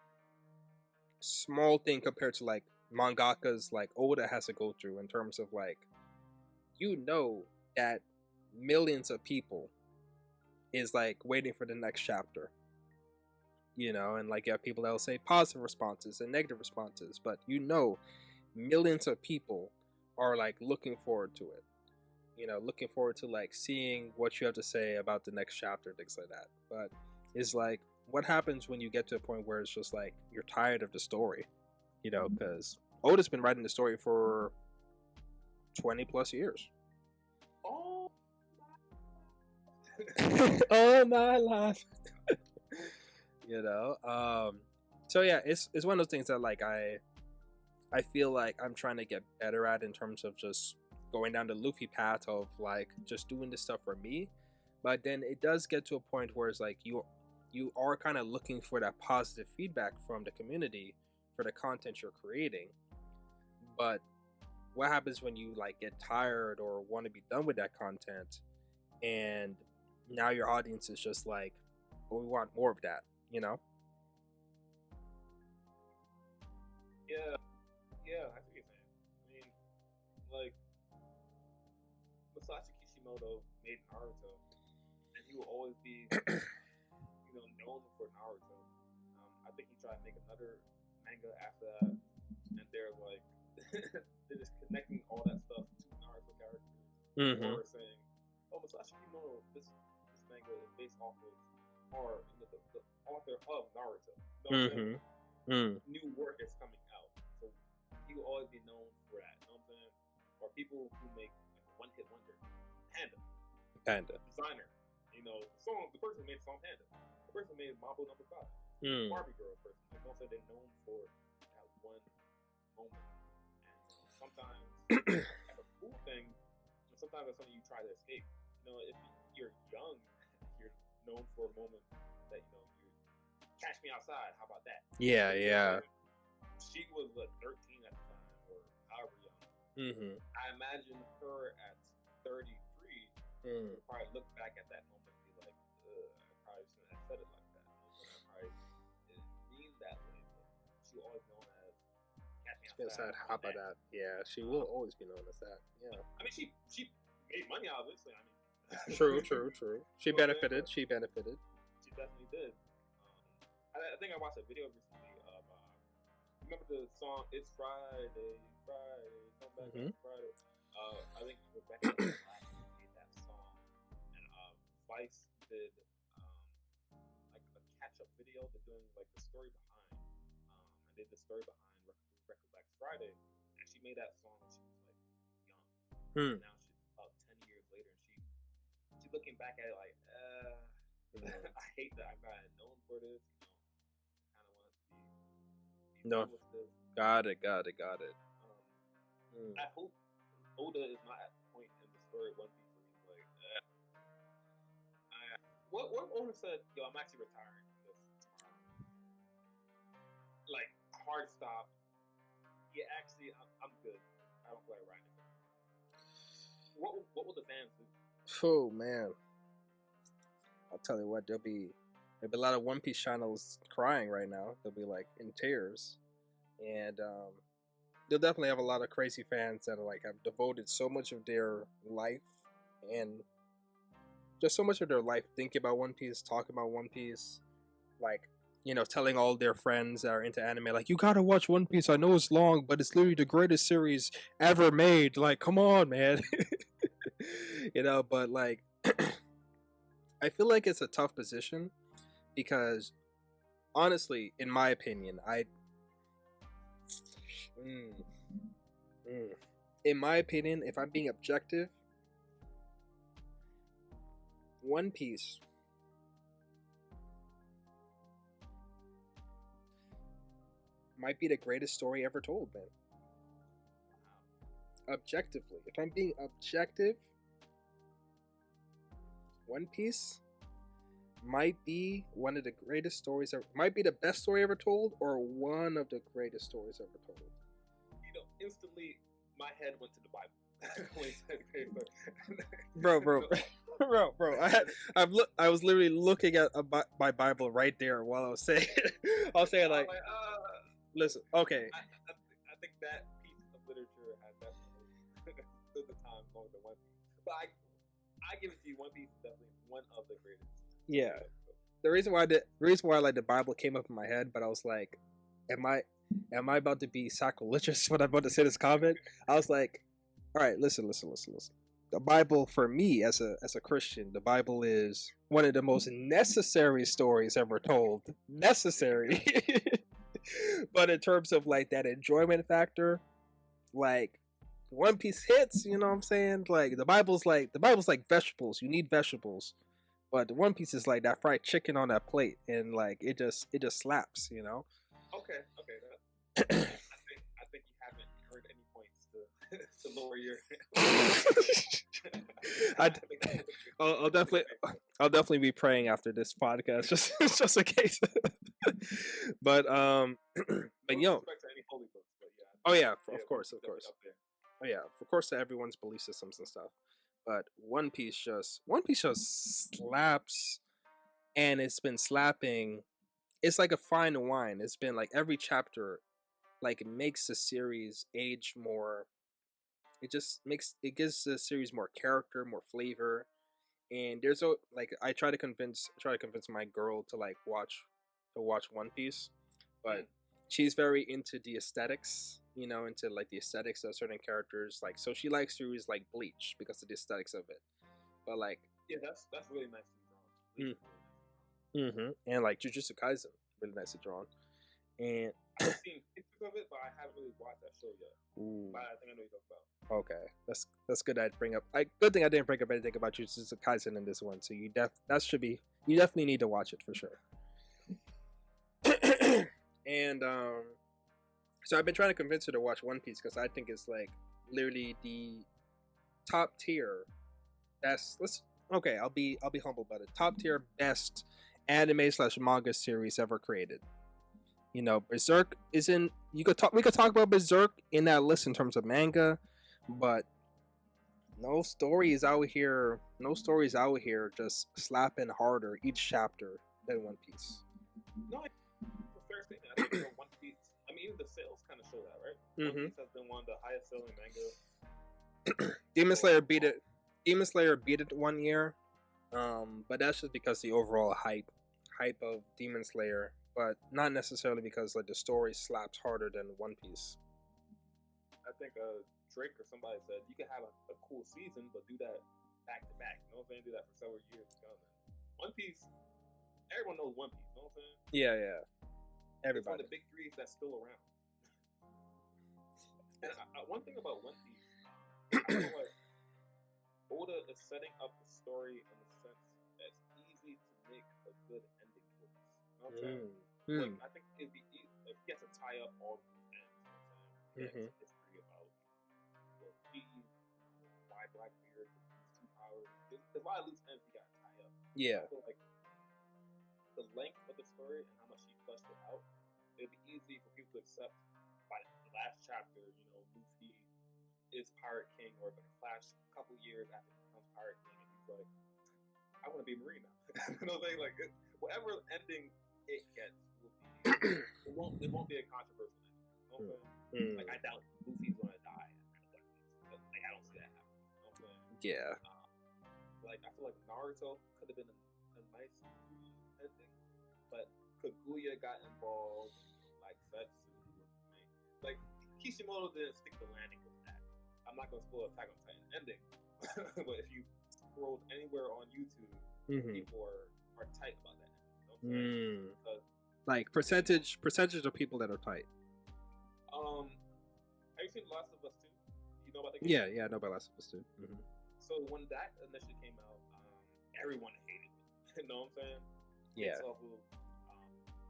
thing compared to like mangakas like Oda has to go through in terms of like, that millions of people is like waiting for the next chapter, and like you have people that will say positive responses and negative responses, but millions of people are like looking forward to it, looking forward to like seeing what you have to say about the next chapter, things like that. But it's like, what happens when you get to a point where it's just like you're tired of the story, because Oda's been writing the story for 20 plus years. All my life. So yeah, it's one of those things that like I feel like I'm trying to get better at in terms of just going down the Luffy path of like just doing this stuff for me. But then it does get to a point where it's like you are kind of looking for that positive feedback from the community for the content you're creating. But what happens when you like get tired or want to be done with that content, and now your audience is just like, well, we want more of that, Yeah, I see what you're saying. I mean, like, Masashi Kishimoto made Naruto, and he will always be, known for Naruto. I think he tried to make another manga after that, and they're like, they're just connecting all that stuff to Naruto characters, or saying, "Oh, Masashi Kishimoto, this manga is based off of, or the author of Naruto." New work is coming out, so he will always be known for that. You know what I'm saying? Or people who make like a one-hit wonder, Panda designer. The person who made the song Panda, the person who made Mambo Number 5, Barbie Girl person. Like, don't say they're known for that one moment. And sometimes that's a cool thing. And sometimes that's something you try to escape. If you're young, you're known for a moment that you catch me outside. How about that? Yeah. She was 13 at the time, or however young. I imagine her at 33 would probably look back at that moment and be like, I probably shouldn't have said it like that. I probably didn't mean that way, but she always known as catch me outside. How about that? Yeah, she will always be known as that. Yeah. I mean, she made money out of it, so I mean. True. She benefited. She definitely did. I think I watched a video recently of remember the song "It's Friday, come back on Friday." I think Rebecca made that song, and Vice did like a catch-up video. They're doing like the story behind. I did the story behind Rebecca Black's Friday, and she made that song when she was like young. Now she's about 10 years later, and she's looking back at it like, I hate that I got known for this. No, got it. I hope Oda is not at the point in the story of One Piece where he's like, what Oda said, yo, I'm actually retiring this tomorrow. Like, hard stop. Yeah, actually, I'm good. I don't feel like writing it. What will the fans do? Oh man, I'll tell you what, there'll be a lot of One Piece channels crying right now. They'll be like in tears, and they'll definitely have a lot of crazy fans that are like have devoted so much of their life and just so much of their life thinking about One Piece, talking about One Piece, like telling all their friends that are into anime, like, you gotta watch One Piece. I know it's long, but it's literally the greatest series ever made. Like, come on, man. But like, I feel like it's a tough position because, honestly, in my opinion, Mm, mm. in my opinion, if I'm being objective, One Piece might be the greatest story ever told, man. Objectively, if I'm being objective, One Piece might be one of the greatest stories ever. Might be the best story ever told, or one of the greatest stories ever told. Instantly, my head went to the Bible. When you said bro. I was literally looking at my Bible right there while I was saying. I was saying like, listen, okay. I think that piece of literature has definitely stood the time more than One Piece. But I give it to you. One Piece is definitely one of the greatest. Yeah. The reason why like the Bible came up in my head, but I was like, am I about to be sacrilegious when I'm about to say this comment? I was like, all right, listen. The Bible for me as a Christian, the Bible is one of the most necessary stories ever told. Necessary. But in terms of like that enjoyment factor, like One Piece hits, you know what I'm saying? Like the Bible's like vegetables. You need vegetables. But the One Piece is like that fried chicken on that plate, and like it just slaps, you know. Okay. I think you haven't earned any points to lower your. I'll definitely be praying after this podcast, just in case. But yo. Oh yeah, of course. Oh yeah, of course to everyone's belief systems and stuff. But One Piece just slaps, and it's been slapping. It's like a fine wine. It's been like every chapter, like it makes the series age more. It gives the series more character, more flavor, and there's a like I try to convince my girl to like watch One Piece, but she's very into the aesthetics, into like the aesthetics of certain characters. Like, so she likes series like Bleach because of the aesthetics of it. But like, yeah, that's really nicely drawn. And like Jujutsu Kaisen, really nicely drawn. And I've seen pictures of it, but I haven't really watched that show yet. Ooh. But I think I know what you're talking about. Okay, that's good. I'd bring up. Good thing I didn't bring up anything about Jujutsu Kaisen in this one. So you definitely need to watch it for sure. And so I've been trying to convince her to watch One Piece because I think it's like literally the top tier best. I'll be humble about it. Top tier best anime / manga series ever created. Berserk isn't. We could talk about Berserk in that list in terms of manga, but no stories out here just slapping harder each chapter than One Piece. No, it's a fair statement. I think One Piece. I mean, even the sales kind of show that, right? One Piece has been one of the highest selling manga. Demon Slayer beat it 1 year, but that's just because the overall hype of Demon Slayer, but not necessarily because like the story slaps harder than One Piece. I think Drake or somebody said you can have a cool season, but do that back to back. You know what I'm saying? Do that for several years to come. One Piece, everyone knows One Piece. You know what I'm saying? Yeah. Everybody. It's one of the big threes that's still around. And one thing about One Piece, I feel like Oda is setting up the story in the sense that it's easy to make a good ending for this. You know what I'm saying? Like, I think it'd be easy if he has to tie up all the ends. You know what I'm saying? History about why Blackbeard has two powers. There's a lot of loose ends you got to tie up. Yeah. I feel like the length of the story and how much he fleshed it out, it'd be easy for people to accept by the last chapter, Luffy is Pirate King, or if it flash a couple years after he becomes Pirate King, and he's like, I want to be a Marine now. You know what I'm saying? Like, whatever ending it gets will be, it won't be a controversial ending. You know what I'm saying? Like, I doubt Luffy's gonna die. Like, I don't see that happening. You know what I'm saying? Yeah. Like, I feel like Naruto could have been a nice ending, but Kaguya got involved, like Setsu, like Kishimoto didn't stick the landing with that. I'm not gonna spoil Attack on Titan ending, but if you scrolled anywhere on YouTube, people are tight about that. You know what I'm saying? Because, like percentage of people that are tight. Have you seen Last of Us 2? You know about the game? Yeah, I know about Last of Us 2. So when that initially came out, everyone hated it. You know what I'm saying? Yeah. Based off of,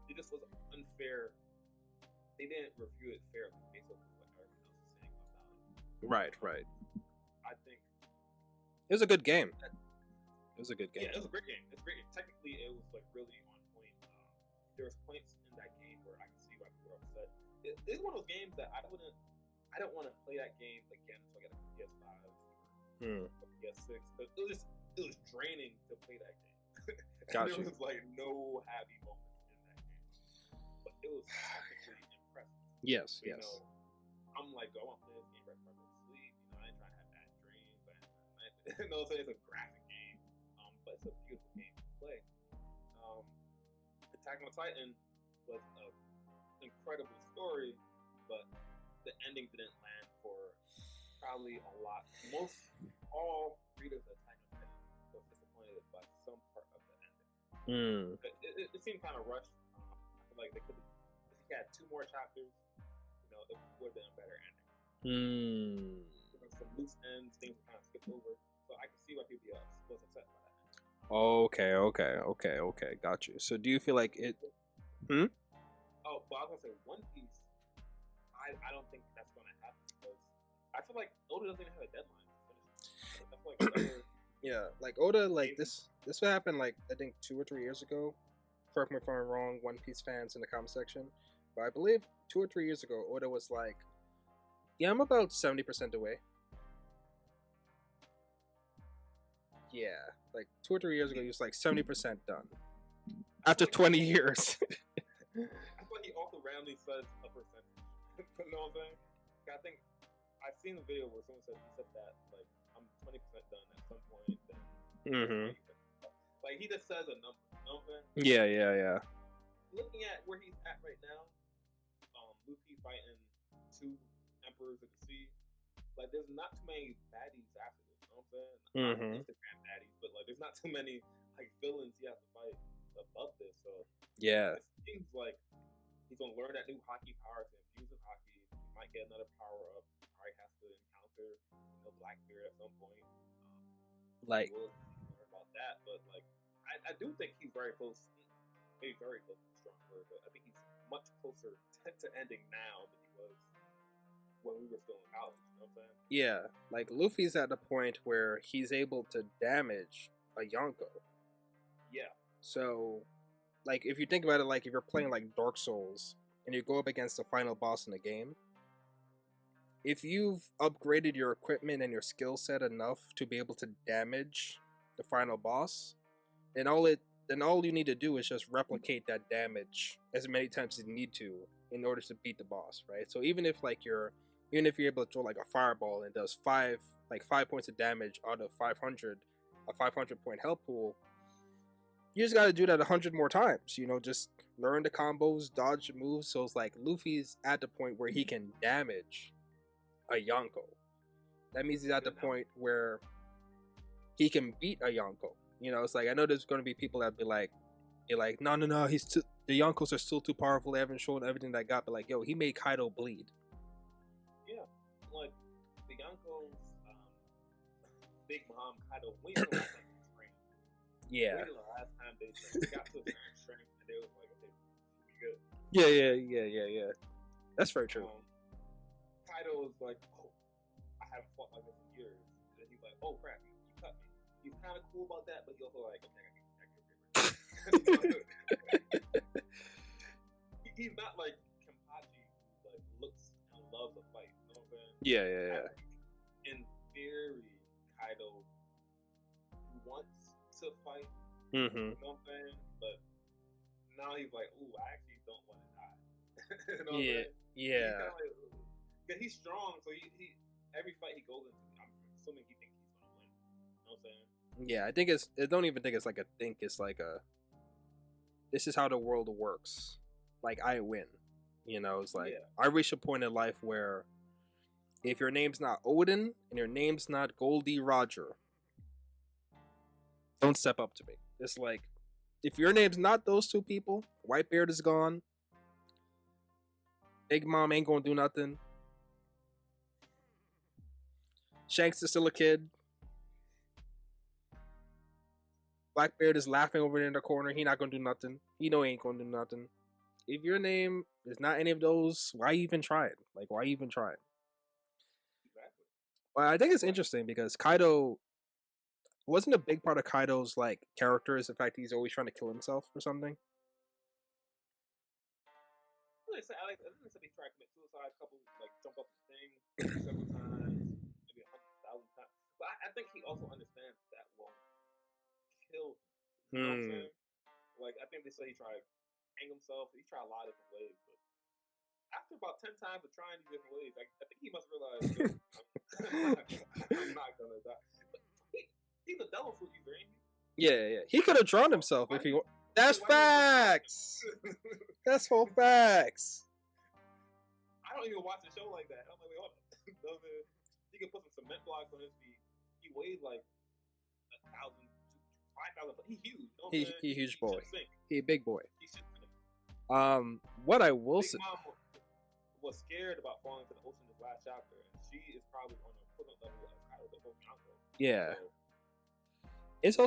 it just was unfair. They didn't review it fairly based off of what everyone else is saying about it. Right. I think it was a good game. It was a good game. Yeah, it was a great game. It's great. Technically, it was like really on point. There was points in that game where I could see why people were upset. It's one of those games that I don't want to play that game again until I get a PS5 or PS6. But it was draining to play that game. Gotcha. There was like no happy moments in that game, but it was technically impressive. Yes. You know, I'm like, I want to play this game right before I go to sleep. You know, I ain't trying to have bad dreams. You know, so it's a graphic game, but it's a beautiful game to play. Attack on Titan was an incredible story, but the ending didn't land for probably a lot. All readers of Attack on Titan was disappointed by some part of the ending. It seemed kind of rushed. I feel like they could have, if he had 2 more chapters, you know, it would have been a better ending. There were some loose ends, things kind of skipped over, so I can see why people was upset by that. Okay. Got you. So do you feel like it? Oh, but I was gonna say One Piece. I don't think that's gonna happen because I feel like Oda doesn't even have a deadline to finish. I feel like yeah, like Oda, like this would happen like I think 2 or 3 years ago. Correct me if I'm wrong, One Piece fans in the comment section, but I believe 2 or 3 years ago, Oda was like, "Yeah, I'm about 70% away." Yeah, like 2 or 3 years ago, he was like 70% done after 20 years. I thought he also randomly says a percentage. You know what I'm saying? I think I've seen a video where someone said he said that like I'm 20% done at some point. Then like he just says a number. You know what I'm saying? Yeah. Looking at where he's at right now, Luffy fighting 2 Emperors of the Sea. Like there's not too many baddies after this. You know what I'm saying? Not Instagram baddies, but like there's not too many like villains he has to fight above this. So yeah, it seems like he's gonna learn that new hockey power to infuse in hockey. He might get another power up. Probably has to encounter, you know, Blackbeard at some point. Like we'll learn about that, but like I do think he's very close. Maybe very close to a strong word, but I think he's much closer to ending now than he was when we were still in college. You know what I'm saying? Yeah, like Luffy's at the point where he's able to damage a Yonko. Yeah. So, like, if you think about it, like if you're playing like Dark Souls and you go up against the final boss in the game, if you've upgraded your equipment and your skill set enough to be able to damage the final boss, then all you need to do is just replicate that damage as many times as you need to in order to beat the boss, right? So even if you're able to throw like a fireball and it does 5 points of damage out of 500, a 500 point health pool, you just got to do that 100 more times. You know, just learn the combos, dodge moves. So it's like Luffy's at the point where he can damage a Yonko. That means he's at the point where he can beat a Yonko. You know, it's like I know there's going to be people that be like, no, the Yonkos are still too powerful. They haven't shown everything they got. But like, yo, he made Kaido bleed. Yeah, like the Yonkos, Big Mom, Kaido. When was the last time they trained? Yeah. When was the last time they got to a certain strength and they was like, okay, we good. Yeah. That's very true. Kaido was like, oh, I haven't fought like this in years. And he's like, oh crap, you cut me. He's kind of cool about that, but he's also like, okay, he's not like Kenpachi, who like looks and loves a fight. You know what I'm saying? Yeah. In theory, Kaido wants to fight. Mm-hmm. You know what I'm saying? But now he's like, ooh, I actually don't want to die. You know what I'm saying? Yeah. He's strong, so he every fight he goes into, I'm assuming he thinks he's gonna win. You know what I'm saying? Yeah, I don't even think it's like a think. It's like this is how the world works. Like, I win. You know, it's like, I reach a point in life where if your name's not Odin and your name's not Goldie Roger, don't step up to me. It's like, if your name's not those two people, Whitebeard is gone. Big Mom ain't gonna do nothing. Shanks is still a kid. Blackbeard is laughing over there in the corner. He not gonna do nothing. He know he ain't gonna do nothing. If your name is not any of those, why even try it? Like, why even try it? Exactly. But I think it's interesting because Kaido wasn't a big part of Kaido's like character is the fact that he's always trying to kill himself or something. I didn't say he tried to commit suicide. A couple like jump off the thing several times, maybe 100,000 times. But I think he also understands that won't kill. You know what I'm saying? Like I think they say he tried to hang himself. He tried a lot of different ways, but after about 10 times of trying these different ways, I think he must realize I'm not gonna die. But he's a devil fruit user, ain't he? Yeah. He could have drowned himself if he. That's facts. That's full facts. I don't even watch the show like that. I'm like, wait, hold on. He can put some cement blocks on his feet. He weighs like 1,000, 5,000, but he's huge. You know He huge boy. Sink. He a big boy. He should sink. What I will Big say. Mom was scared about falling into the ocean this last chapter, and she is probably on an equivalent level as Kaido the Pokemon. Yeah. So,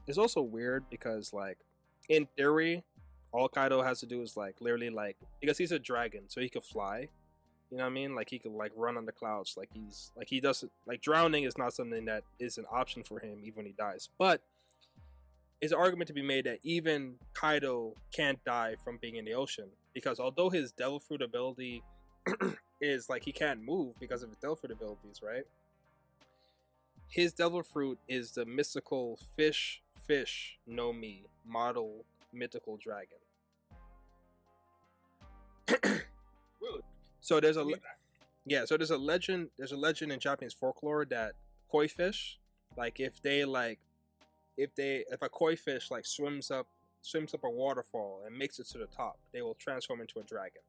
It's also weird because like in theory, all Kaido has to do is like literally like because he's a dragon, so he could fly. You know what I mean? Like he could like run on the clouds. Like he doesn't like drowning is not something that is an option for him even when he dies. But it's an argument to be made that even Kaido can't die from being in the ocean because although his Devil Fruit ability is like he can't move because of his Devil Fruit abilities, right? His Devil Fruit is the mystical fish no mi model mythical dragon. really? So there's a there's a legend in Japanese folklore that koi fish, like if a koi fish like swims up a waterfall and makes it to the top, they will transform into a dragon.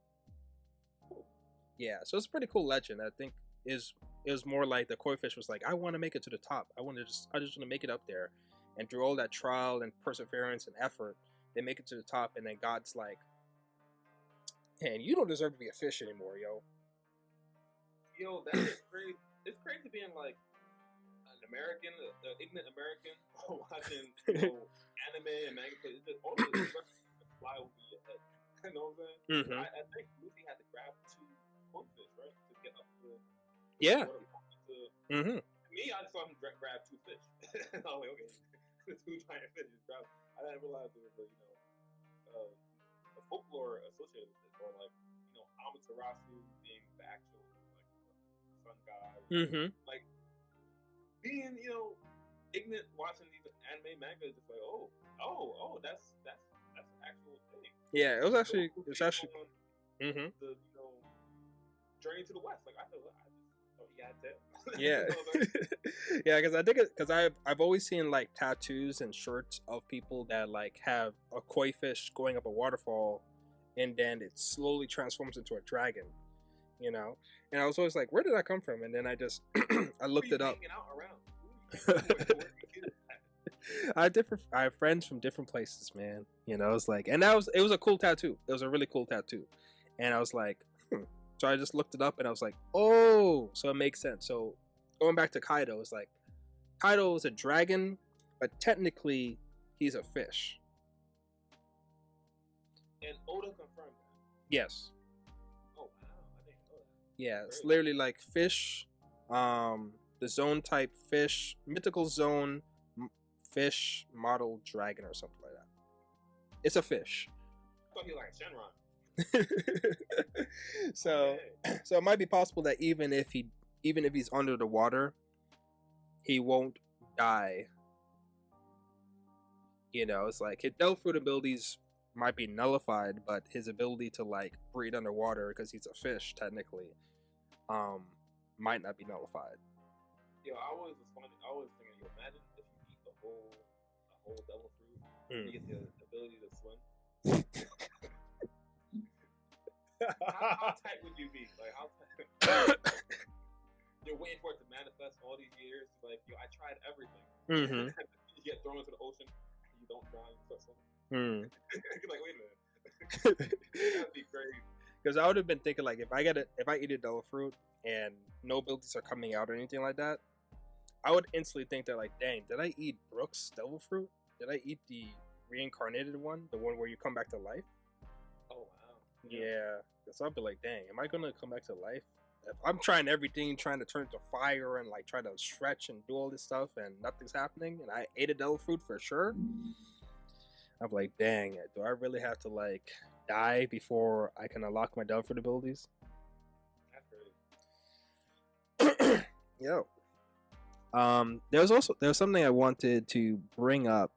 Yeah, so it's a pretty cool legend. I think it was more like the koi fish was like, I want to make it to the top. I just want to make it up there. And through all that trial and perseverance and effort, they make it to the top. And then God's like, man, you don't deserve to be a fish anymore, yo. Yo, that is crazy. It's crazy being like an American, an ignorant American, watching anime and manga. It's just all the expressions fly over your head. You know what I'm saying? Mm-hmm. I think Luffy had to grab 2 koi fish, right, to get up to. Yeah. Mm-hmm. Me, I just saw him grab 2 fish. I was like, okay, 2 giant fish. I didn't realize there was a folklore associated with it, or like Amaterasu being the actual like sun god. Mm-hmm. Like being ignorant watching these anime manga is just like oh that's an actual thing. Yeah, it was actually the journey to the west. Like I feel yeah. Yeah, because I've always seen like tattoos and shirts of people that like have a koi fish going up a waterfall and then it slowly transforms into a dragon, and I was always like, where did that come from? And then I just I looked it up. I have friends from different places, man. It's like, and it was a cool tattoo. It was a really cool tattoo, and I was like, So I just looked it up and I was like, oh, so it makes sense. So going back to Kaido, it's like Kaido is a dragon, but technically he's a fish. And Oda confirmed that. Yes. Oh wow, I didn't know that. Yeah, it's literally like fish, the zone type fish, mythical zone fish model dragon or something like that. It's a fish. I thought he was like Shenron. So it might be possible that even if he's under the water, he won't die. It's like his Devil Fruit abilities might be nullified, but his ability to like breathe underwater because he's a fish technically might not be nullified. Yo, I was thinking, imagine if you eat a whole Devil Fruit, you get the ability to swim. how tight would you be? Like how tight? you're waiting for it to manifest all these years. Like, yo, I tried everything. Mm-hmm. You get thrown into the ocean, you don't drown, you start swimming. Mm. You're like, wait a minute, that'd be crazy. Because I would have been thinking like if I eat a devil fruit and no abilities are coming out or anything like that, I would instantly think that like, dang, did I eat Brooks' devil fruit? Did I eat the reincarnated one, the one where you come back to life? Oh wow. Yeah. So I'd be like, dang, am I gonna come back to life? If I'm trying everything, trying to turn it to fire and like try to stretch and do all this stuff, and nothing's happening, and I ate a devil fruit for sure. I'm like, dang, do I really have to like die before I can unlock my devil fruit abilities? That's crazy. Yo. There's something I wanted to bring up.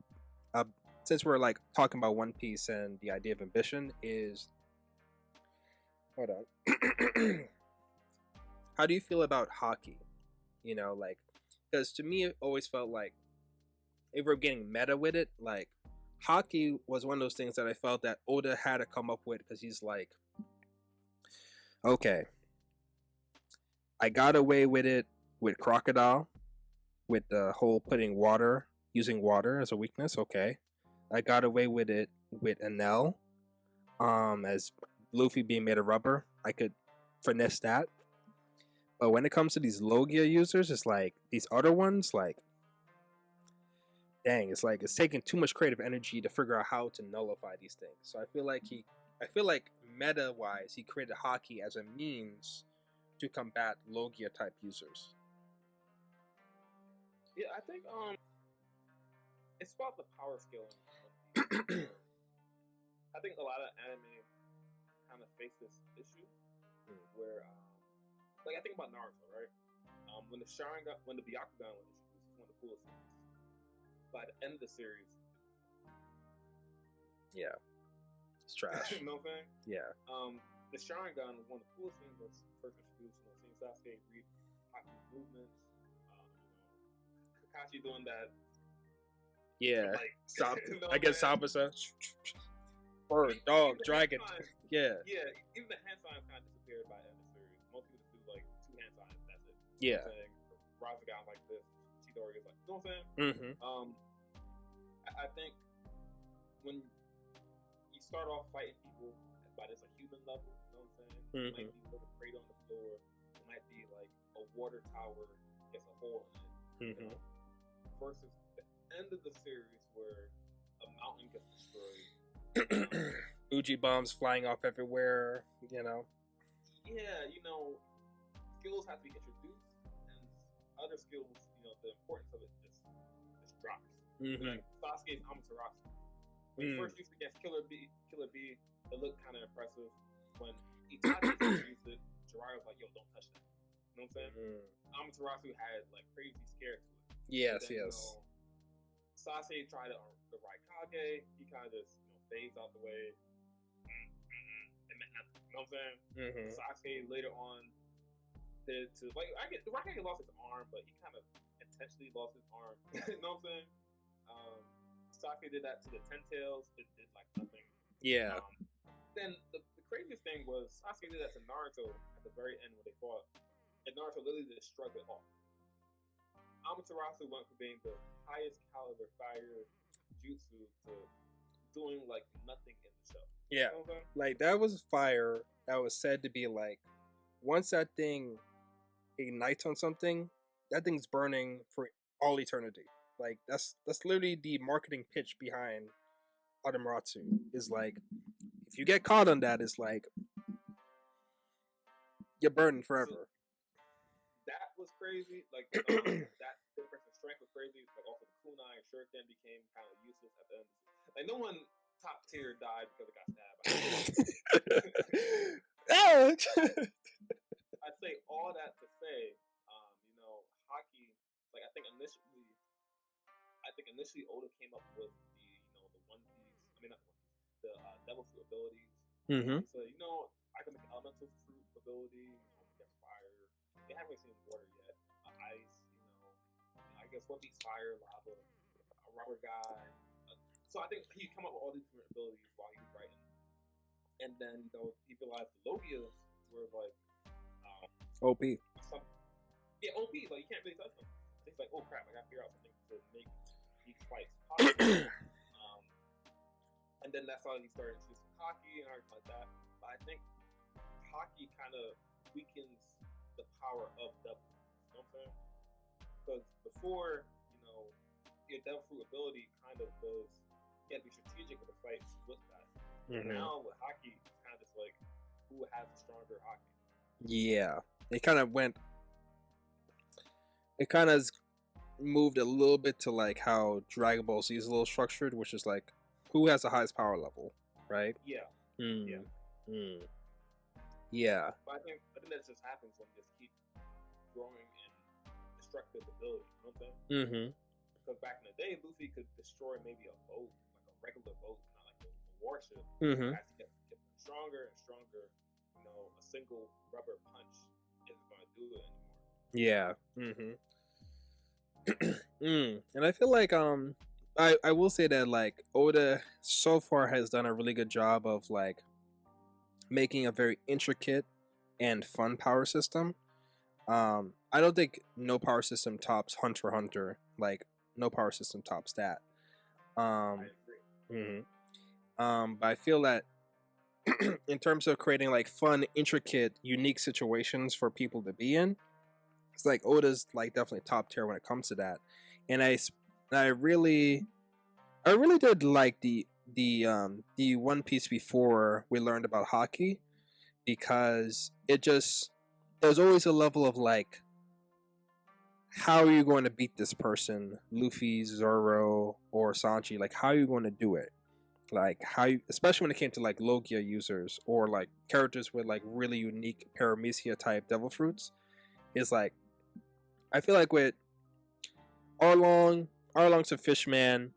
Since we're like talking about One Piece and the idea of ambition is, hold on. How do you feel about hockey? You know, like, because to me it always felt like if we're getting meta with it, like hockey was one of those things that I felt that Oda had to come up with because he's like, okay, I got away with it with Crocodile, with the whole using water as a weakness. Okay, I got away with it with Enel, as Luffy being made of rubber. I could finesse that. But when it comes to these Logia users, it's like these other ones, like, dang, it's like it's taking too much creative energy to figure out how to nullify these things. So I feel like meta wise, he created hockey as a means to combat Logia type users. Yeah, I think it's about the power scaling. I think a lot of anime kind of face this issue where, like, I think about Naruto, right? When the Byakugan was introduced, it's one of the coolest things. By the end of the series, yeah, it's trash. You know what I'm saying? Yeah. The Sharingan was one of the coolest things that was first introduced. You know, seeing Sasuke read Haku's movements, Kakashi doing that. Yeah, like, you know I guess Sabasa. Bird, dog, dragon. Yeah. Yeah, even the hand signs kind of disappeared by the end of the series. Most people just do like 2 hand signs, that's it. Yeah. You know Rasengan like this, Chidori is like, you know what I'm saying? Mm-hmm. I think when you start off fighting people by this like human level, you know what I'm saying? Mm-hmm. It might be like a crate on the floor, it might be like a water tower gets a hole in it. Mm-hmm. You know? Versus the end of the series where a mountain gets destroyed. Uji bombs flying off everywhere, you know. Yeah, you know, skills have to be introduced, and other skills, you know, the importance of it just drops. Mm-hmm. Like Sasuke's Amaterasu. When he first used it against Killer B, it looked kind of impressive. When Itachi used it, Jiraiya was like, "Yo, don't touch that." You know what I'm saying? Amaterasu had like crazy scare to it. Yes, then, yes. You know, Sasuke tried it on the Raikage. He kind of just fades out the way. It meant nothing. You know what I'm saying? Mm-hmm. Sasuke later on did to like the Raikage lost his arm, but he kind of intentionally lost his arm. You know what I'm saying? Sasuke did that to the Ten Tails. It did like nothing. Yeah. Then the craziest thing was Sasuke did that to Naruto at the very end when they fought, and Naruto literally just shrugged it off. Amaterasu went from being the highest caliber fire jutsu to doing like nothing in the show. Yeah, you know like that was fire that was said to be like once that thing ignites on something, that thing's burning for all eternity. Like that's literally the marketing pitch behind Adamatsu. Is like if you get caught on that, it's like you're burning forever. So that was crazy. Like that difference in strength was crazy. Like also the kunai and shuriken became kind of useless at the end. Like no one top tier died because it got stabbed. I'd say all that to say, you know, hockey. Like I think initially Oda came up with the One Piece. I mean not the One Piece. The Devil Fruit abilities. Mm-hmm. So you know I can make an elemental fruit ability. You know, against fire. They haven't really seen water yet. Ice. You know, I guess what beats fire, lava, a rubber guy. So I think he come up with all these different abilities while he was writing, and then he realized the Logias were like OP. Yeah, OP. Like you can't really touch them. It's like, oh crap, I gotta figure out something to make these fights possible. um, and then that's how he started introducing hockey and everything like that. But I think hockey kind of weakens the power of double. You know what I'm saying? Because before, your devil fruit ability kind of was, you had to be strategic with the fights with that. Now with hockey, it's kind of just like who has the stronger hockey. Yeah, it kind of moved a little bit to like how Dragon Ball Z is a little structured, which is like who has the highest power level, right? Yeah. Yeah. Yeah. But I think that just happens when you just keep growing in destructive ability. You know what I'm saying? Because back in the day, Luffy could destroy maybe a boat, like a regular boat, not like a warship. As he gets stronger and stronger, a single rubber punch isn't going to do it anymore. Yeah. And I feel like I will say that like Oda so far has done a really good job of like making a very intricate and fun power system. I don't think no power system tops Hunter x Hunter. Like no power system tops that. I agree. But I feel that in terms of creating like fun, intricate, unique situations for people to be in, it's like Oda's like definitely top tier when it comes to that. And I really did like the One Piece before we learned about hockey, because there's always a level of like, how are you going to beat this person, Luffy, Zoro, or Sanji? Like, how are you going to do it? Like especially when it came to like Logia users or like characters with like really unique paramecia type devil fruits, is like, I feel like with Arlong's a fishman.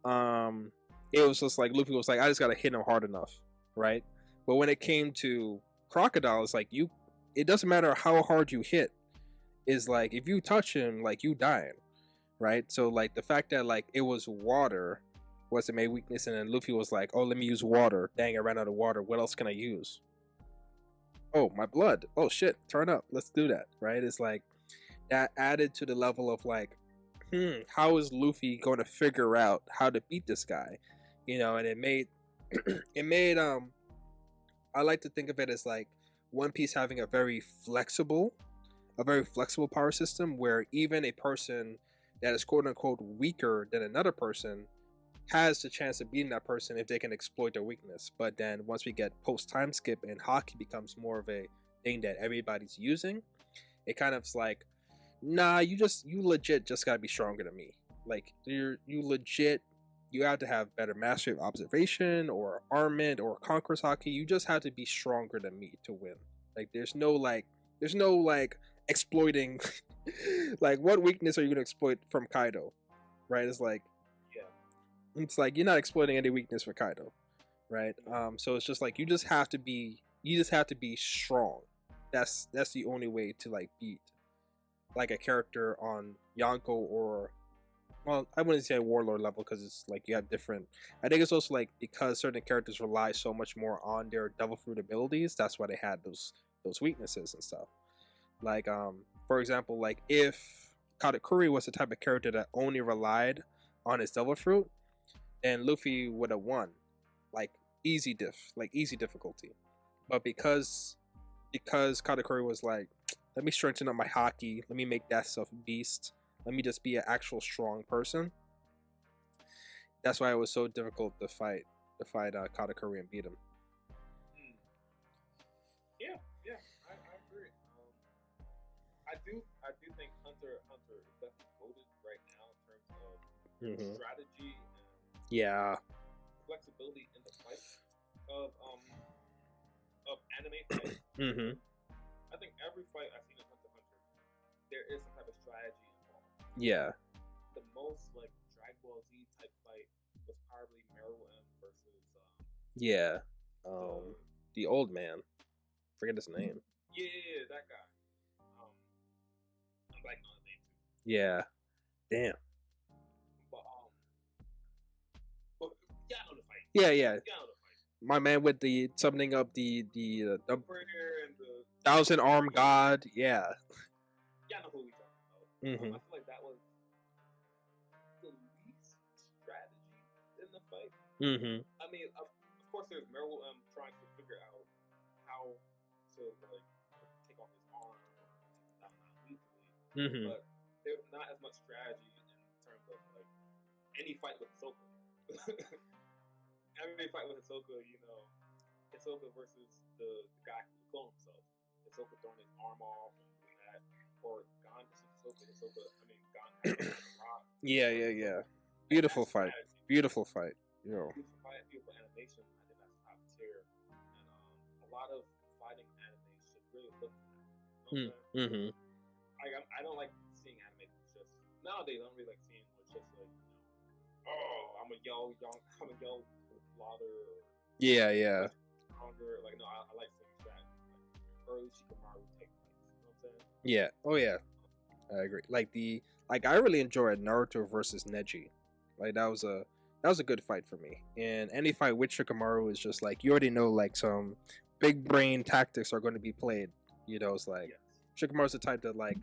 It was just like Luffy was like, I just gotta hit him hard enough, right? But when it came to Crocodile, it's like it doesn't matter how hard you hit. Is like if you touch him, like you dying, right? So like the fact that like it was water was the main weakness, and then Luffy was like, oh, let me use water. Dang, I ran out of water. What else can I use? Oh, my blood. Oh shit, turn up. Let's do that, right? It's like that added to the level of like, how is Luffy going to figure out how to beat this guy? And it made I like to think of it as like One Piece having a very flexible power system, where even a person that is quote unquote weaker than another person has the chance of beating that person if they can exploit their weakness. But then once we get post time skip and hockey becomes more of a thing that everybody's using, it kind of is like, nah, you legit just gotta be stronger than me. Like you have to have better mastery of observation or armament or conqueror's hockey. You just have to be stronger than me to win. Like there's no exploiting. Like what weakness are you gonna exploit from Kaido? Right? It's like, it's like you're not exploiting any weakness for Kaido, right? So it's just like you just have to be strong. That's the only way to like beat like a character on Yonko, or, well, I wouldn't say warlord level, because it's like you have different. I think it's also like because certain characters rely so much more on their devil fruit abilities, that's why they had those weaknesses and stuff. Like for example, like if Katakuri was the type of character that only relied on his devil fruit, then Luffy would have won, like easy difficulty. But because Katakuri was like, let me strengthen up my hockey, let me make that stuff beast, let me just be an actual strong person. That's why it was so difficult to fight Katakuri and beat him. Yeah, I agree. I do think Hunter x Hunter is definitely goated right now in terms of strategy and flexibility in the fight of anime fights. I think every fight I've seen in Hunter x Hunter, there is some type of strategy involved. Yeah. The most like Dragon Ball Z type fight was probably Meruem versus the old man. Forget his name. Yeah, that guy. I'm blanking on his name too. Yeah. Damn. But yeah, I know the fight. Yeah. Yeah, I know the fight. My man with the summoning up the and the Thousand Arm God. Yeah. Y'all know who we talking about. Mm-hmm. I feel like that was the least strategy in the fight. Mm-hmm. I mean, of course, there's Meryl trying to figure out how to like take off his arm or take him down not lethally, Mm-hmm. but there's not as much strategy in terms of like any fight with Ahsoka. Every fight with Ahsoka, you know, Ahsoka versus the guy who cloned himself. Ahsoka throwing his arm off and doing that, or Gon versus Ahsoka. I mean, Gon has a rock. Yeah. Beautiful fight. Beautiful fight. Yo. Beautiful fight, beautiful animation. I think that's top tier, and a lot of fighting anime should really look for that. You know what I'm saying? Mm-hmm. I don't like seeing anime that's just nowadays. I don't really like seeing where it's just like, oh, I'm a yell louder. Yeah. Stronger. Like no, I like seeing that like early Shikamaru type fights. You know what I'm saying? Yeah. Oh yeah. I agree. Like I really enjoyed Naruto versus Neji. Like that was a good fight for me. And any fight with Shikamaru is just like you already know like some big brain tactics are going to be played. You know, it's like Shikamaru's the type that like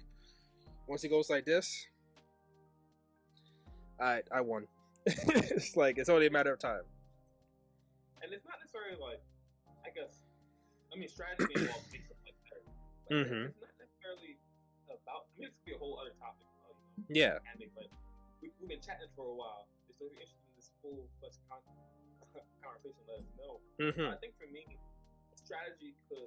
once he goes like this, I won. It's like it's only a matter of time. And it's not necessarily like I guess I mean strategy involves makes it like better. Like, Mm-hmm. It's not necessarily about. I mean, this could be a whole other topic. Yeah. Anime, but we've been chatting for a while. So if you're interested in this full fledged conversation, let us know. Mm-hmm. I think for me, strategy could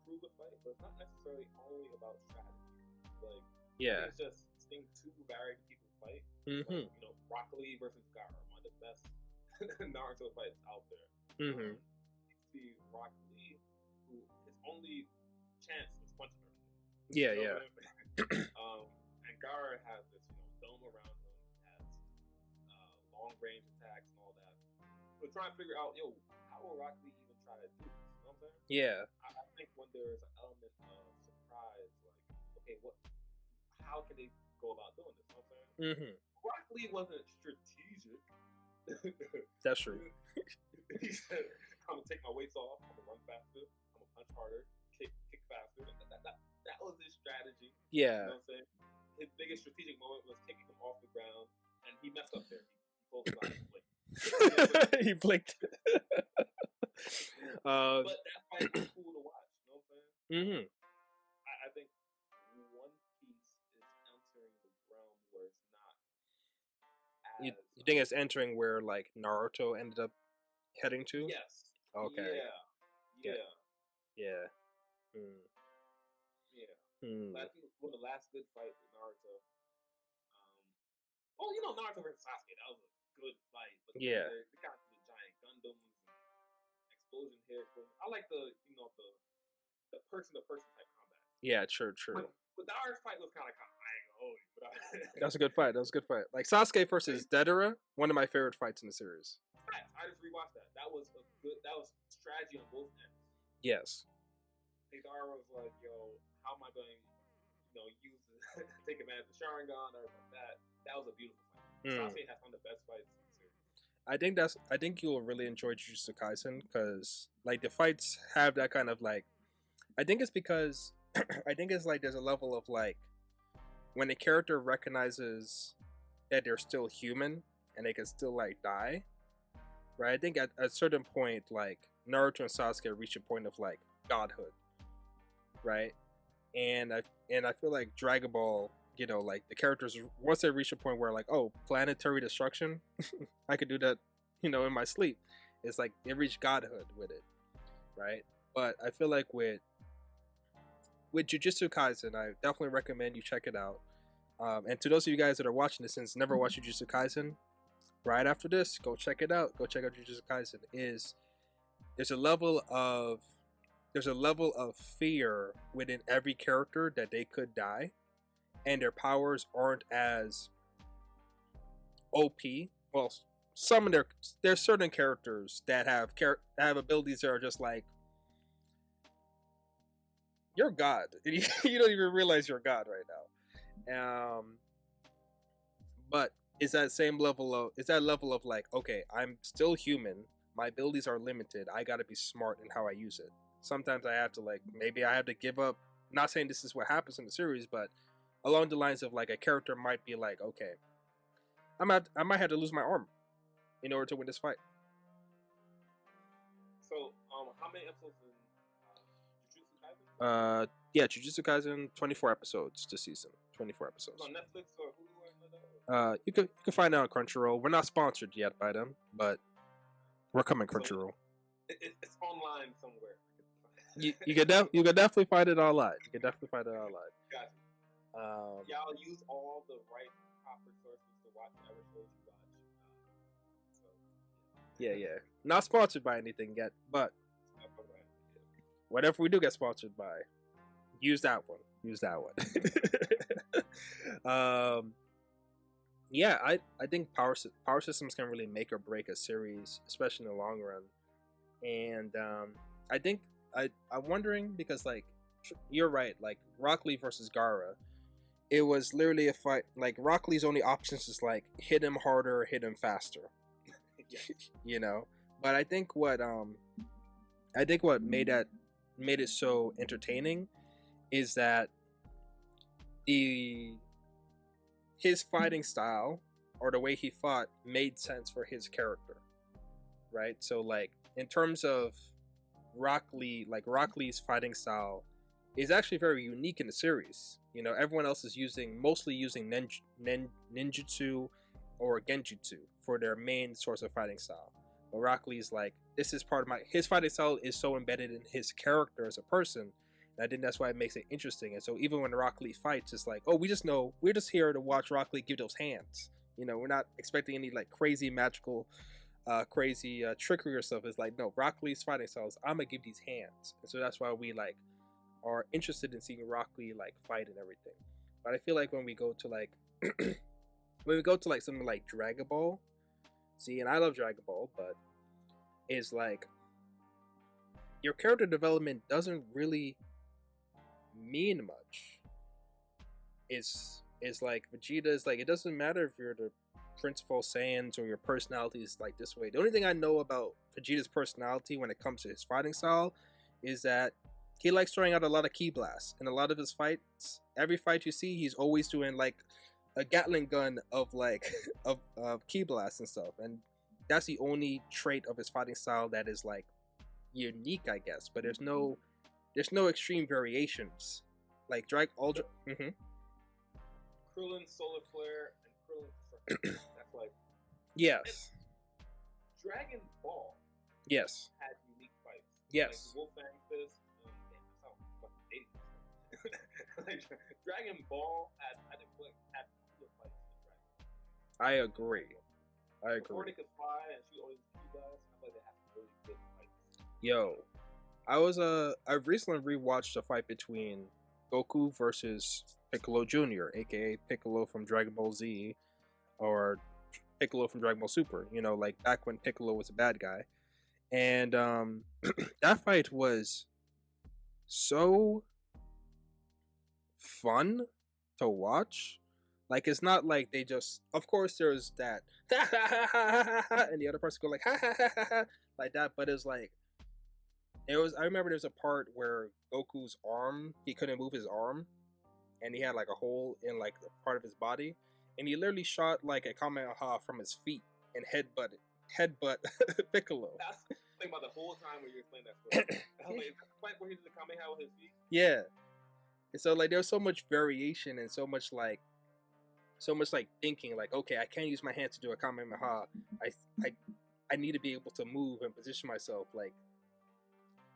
improve a fight, but it's not necessarily only about strategy. Like, Yeah. it's just seeing two varied people fight. Mm-hmm. Like, you know, Rock Lee versus Garp, one of the best Naruto fights out there. Mm-hmm. You see Rock Lee, who his only chance is punching her. Yeah. You know Yeah. And Gara has this, dome around him, has long range attacks and all that. We're trying to figure out, how will Rock Lee even try to do this? You know what I'm saying? Yeah. I think when there's an element of surprise, like, okay, how can they go about doing this? You know what I'm saying? Mm-hmm. Rock Lee wasn't strategic. That's true. He said, I'm gonna take my weights off, I'm gonna run faster, I'm gonna punch harder, kick faster. That was his strategy. Yeah. You know what I'm saying? His biggest strategic moment was kicking him off the ground, and he messed up there. He pulled his eyes and blinked. He blinked. But that fight was cool to watch. You know what I'm saying? Mm-hmm. I think One Piece is entering the realm where it's not as. You think it's entering where like Naruto ended up heading to? Yes. Okay. Yeah. Yeah. Mm. Yeah. Mm. I think one of the last good fights with Naruto. Naruto versus Sasuke, that was a good fight. But Yeah. They got the giant Gundams and explosion here. I like the person to person type combat. Yeah, true. But the Naruto fight was kind of I ain't gonna hold you, but That was a good fight. Like Sasuke versus Deidara, one of my favorite fights in the series. I just rewatched that. That was strategy on both ends. Yes. Deidara was like, how am I going to, take advantage of Sharingan or that? That was a beautiful fight. Sasuke has one of the best fights in the series. I think you'll really enjoy Jujutsu Kaisen because like the fights have that kind of like. I think it's because I think it's like there's a level of like when a character recognizes that they're still human and they can still like die, right? I think at a certain point like Naruto and Sasuke reach a point of like godhood, right? And I feel like Dragon Ball, like the characters once they reach a point where like, oh, planetary destruction, I could do that, in my sleep. It's like they reach godhood with it, right? But I feel like with Jujutsu Kaisen, I definitely recommend you check it out. And to those of you guys that are watching this since never watched Jujutsu Kaisen, right after this, go check it out. Go check out Jujutsu Kaisen. There's a level of fear within every character that they could die, and their powers aren't as OP. Well, some of there's certain characters that have abilities that are just like you're God. You don't even realize you're God right now. But it's that level of like, okay, I'm still human. My abilities are limited. I gotta be smart in how I use it. sometimes I have to like maybe I have to give up. Not saying this is what happens in the series, but along the lines of like a character might be like, okay, I might have to lose my arm in order to win this fight. So, how many episodes in Jujutsu Kaisen? Yeah, Jujutsu Kaisen, 24 episodes this season. 24 episodes. On Netflix or Hulu or you can find it on Crunchyroll. We're not sponsored yet by them, but we're coming Crunchyroll. It's online somewhere. You can definitely find it online. You can definitely find it online. Gotcha. Y'all use all the right proper sources to watch whatever shows you watch. Yeah. Not sponsored by anything yet, but whatever we do get sponsored by, use that one. Yeah, I think power systems can really make or break a series, especially in the long run. And I think I'm wondering because like you're right, like Rock Lee versus Gaara, it was literally a fight. Like Rock Lee's only options is like hit him harder, hit him faster. You know, but I think what made it so entertaining is that his fighting style or the way he fought made sense for his character, right? So like in terms of Rock Lee's fighting style is actually very unique in the series. You know, everyone else is mostly using ninjutsu or genjutsu for their main source of fighting style. But Rock Lee's like, this is part of his fighting style is so embedded in his character as a person. And I think that's why it makes it interesting. And so even when Rock Lee fights, it's like, oh, we're just here to watch Rock Lee give those hands. You know, we're not expecting any like crazy magical, crazy trickery or stuff. It's like, no, Rock Lee's fighting styles, I'm gonna give these hands. And so that's why we like are interested in seeing Rock Lee like fight and everything. But I feel like when we go to like something like Dragon Ball, and I love Dragon Ball, but it's like your character development doesn't really mean much. It's like Vegeta's like, it doesn't matter if you're the principal Saiyans or your personality is like this way. The only thing I know about Vegeta's personality when it comes to his fighting style is that he likes throwing out a lot of ki blasts. In a lot of his fights, every fight you see, he's always doing like a Gatling gun of like of ki blasts and stuff, and that's the only trait of his fighting style that is like unique, I guess. But there's no extreme variations like Ultra. Krillin Solar Flare and Krillin Destruction. That's like yes. Dragon Ball. Yes. Had unique fights. Yes. Like Wolfang Fist. Like Dragon Ball had cooler fights than Dragon Ball. I agree. Before they could fly and shoot all these ki blasts, I feel like they have really good fights. Yo, I recently rewatched a fight between Goku versus Piccolo Jr., aka Piccolo from Dragon Ball Z, or Piccolo from Dragon Ball Super. You know, like back when Piccolo was a bad guy, and that fight was so fun to watch. Like, it's not like they just, of course there's that and the other person go like like that, but it's like I remember there's a part where Goku's arm, he couldn't move his arm and he had like a hole in like the part of his body, and he literally shot like a Kamehameha from his feet and headbutt Piccolo. That's the thing about the whole time when you explain that story. I was like, fight where he did the Kamehameha with his feet. Yeah. And so like there's so much variation and so much like thinking like, okay, I can't use my hands to do a Kamehameha. I need to be able to move and position myself, like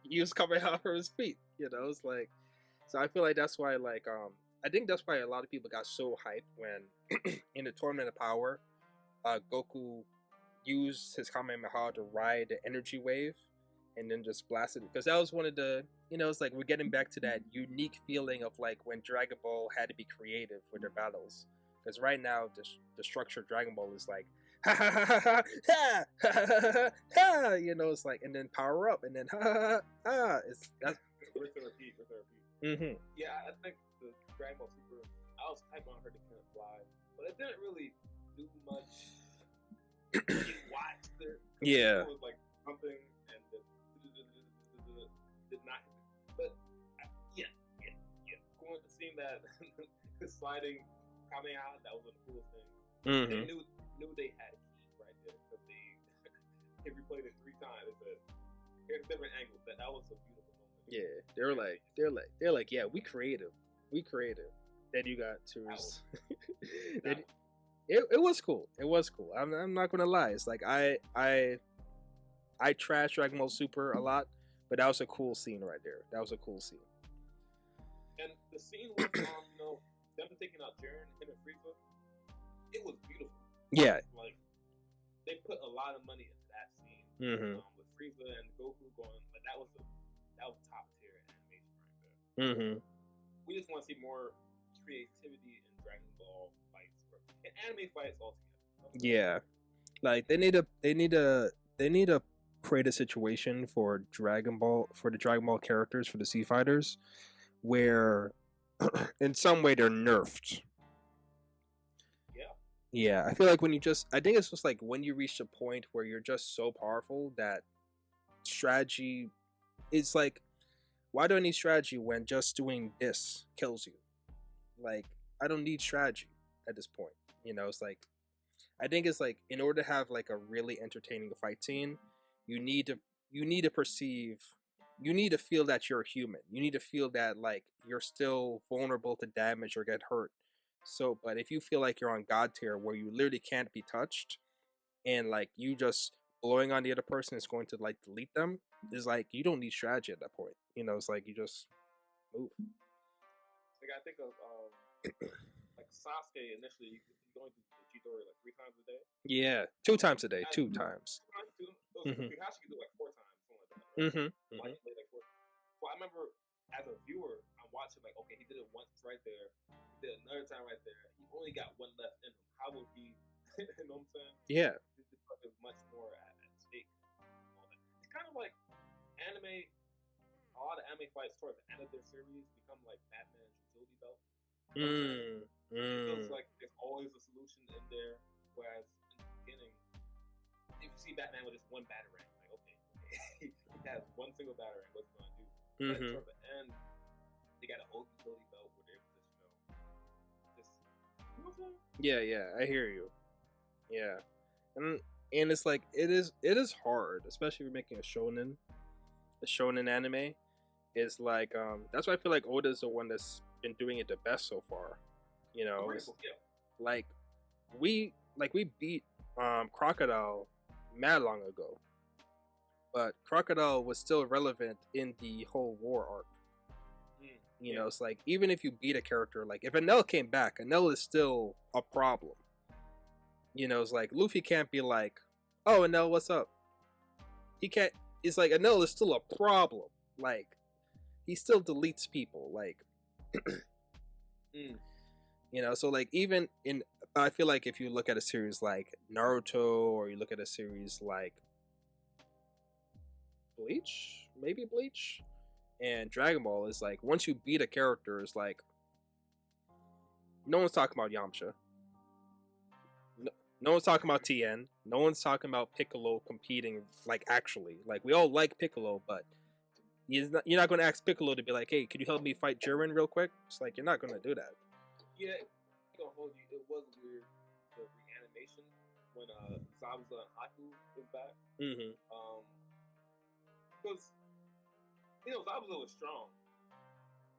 use Kamehameha for his feet. You know, it's like, so I feel like that's why like I think that's why a lot of people got so hyped when in the Tournament of Power, Goku used his Kamehameha to ride the energy wave and then just blasted it, because that was one of the, you know, it's like we're getting back to that unique feeling of like when Dragon Ball had to be creative with their battles. Because right now the structure of Dragon Ball is like ha ha ha ha ha ha ha ha, you know, it's like, and then power up and then ha ha ha ha. It's that's rinse and repeat. Mm-hmm. Yeah, I think the Dragon Ball Super, I was hyped on her to kind of fly, but it didn't really do much. You watched it. Yeah. It was like something and did not seen that sliding Kamehameha? That was one of the coolest things. Mm-hmm. They knew they had a key right there because they replayed it 3 times. It said, here's different angles. That was a beautiful moment. Yeah, they're like, yeah, we creative. Then you got to. It was cool. It was cool. I'm not gonna lie. It's like I trash Dragon Ball Super a lot, but that was a cool scene right there. That was a cool scene. And the scene was them taking out Jiren, him and Frieza. It was beautiful. Yeah. Like they put a lot of money into that scene with Frieza and Goku going. Like that was top tier animation right there. Mm-hmm. We just want to see more creativity in Dragon Ball fights, and anime fights altogether. Yeah, like they need to create a situation for the Dragon Ball characters, for the Sea Fighters, where in some way they're nerfed. Yeah, I feel like I think it's just like when you reach a point where you're just so powerful that strategy, it's like, why do I need strategy when just doing this kills you? Like, I don't need strategy at this point. It's like, I think it's like, in order to have like a really entertaining fight scene, you need to feel that you're human. You need to feel that like you're still vulnerable to damage or get hurt. So, but if you feel like you're on God tier where you literally can't be touched, and like you just blowing on the other person is going to like delete them, is like you don't need strategy at that point. It's like you just move. Like I think of like Sasuke initially, he's going to Chidori like 3 times a day. Yeah, 2 times a day. 2 times. Mm-hmm. Hashi could do like 4 times, something like that. Right? Mm-hmm. Like 4. So I remember as a viewer, I'm watching like, okay, he did it once right there. He did another time right there. He only got 1 left in him. How will he? You know what I'm saying? Yeah. There's much more at stake. It's kind of like anime. A lot of anime fights towards the end of their series become like Batman's utility belt. It feels like there's always a solution in there, whereas in the beginning, if you see Batman with just 1 batarang, like okay, he has 1 single batarang, what's he gonna do? But towards the end, they got a whole utility belt where they're just, you know what I'm saying? Yeah, I hear you. Yeah, and it's like it is hard, especially if you're making a shonen anime. It's like that's why I feel like Oda's the one that's been doing it the best so far. Like we beat Crocodile mad long ago, but Crocodile was still relevant in the whole war arc. It's like, even if you beat a character, like if Enel came back, Enel is still a problem. It's like Luffy can't be like, oh, Enel, what's up? He can't. It's like Enel is still a problem. Like, he still deletes people. Like, so like even in, I feel like if you look at a series like Naruto, or you look at a series like Bleach, and Dragon Ball, is like, once you beat a character, it's like no one's talking about Yamcha. No one's talking about Tien. No one's talking about Piccolo competing, like, actually. Like, we all like Piccolo, but you're not going to ask Piccolo to be like, hey, could you help me fight Jiren real quick? It's like, you're not going to do that. Yeah, I'm going to hold you. It was weird, the reanimation, when Zabuza and Haku was back. Because, Zabuza was strong.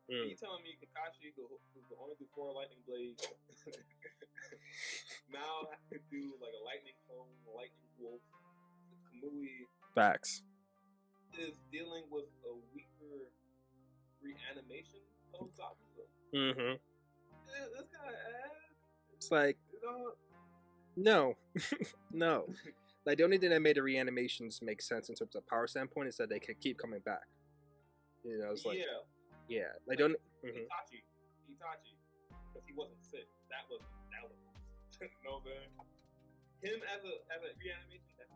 Are you telling me Kakashi could only do 4 lightning blades? Now I could do like a lightning clone, a lightning wolf, Kamui. Facts. Is dealing with a weaker reanimation of Zabuza. That's kind of ass. It's like, no. No. Like, the only thing that made the reanimations make sense in terms of power standpoint is that they could keep coming back. It's like, yeah, like don't. Itachi, because he wasn't sick. That was no man. Him as a reanimation. That's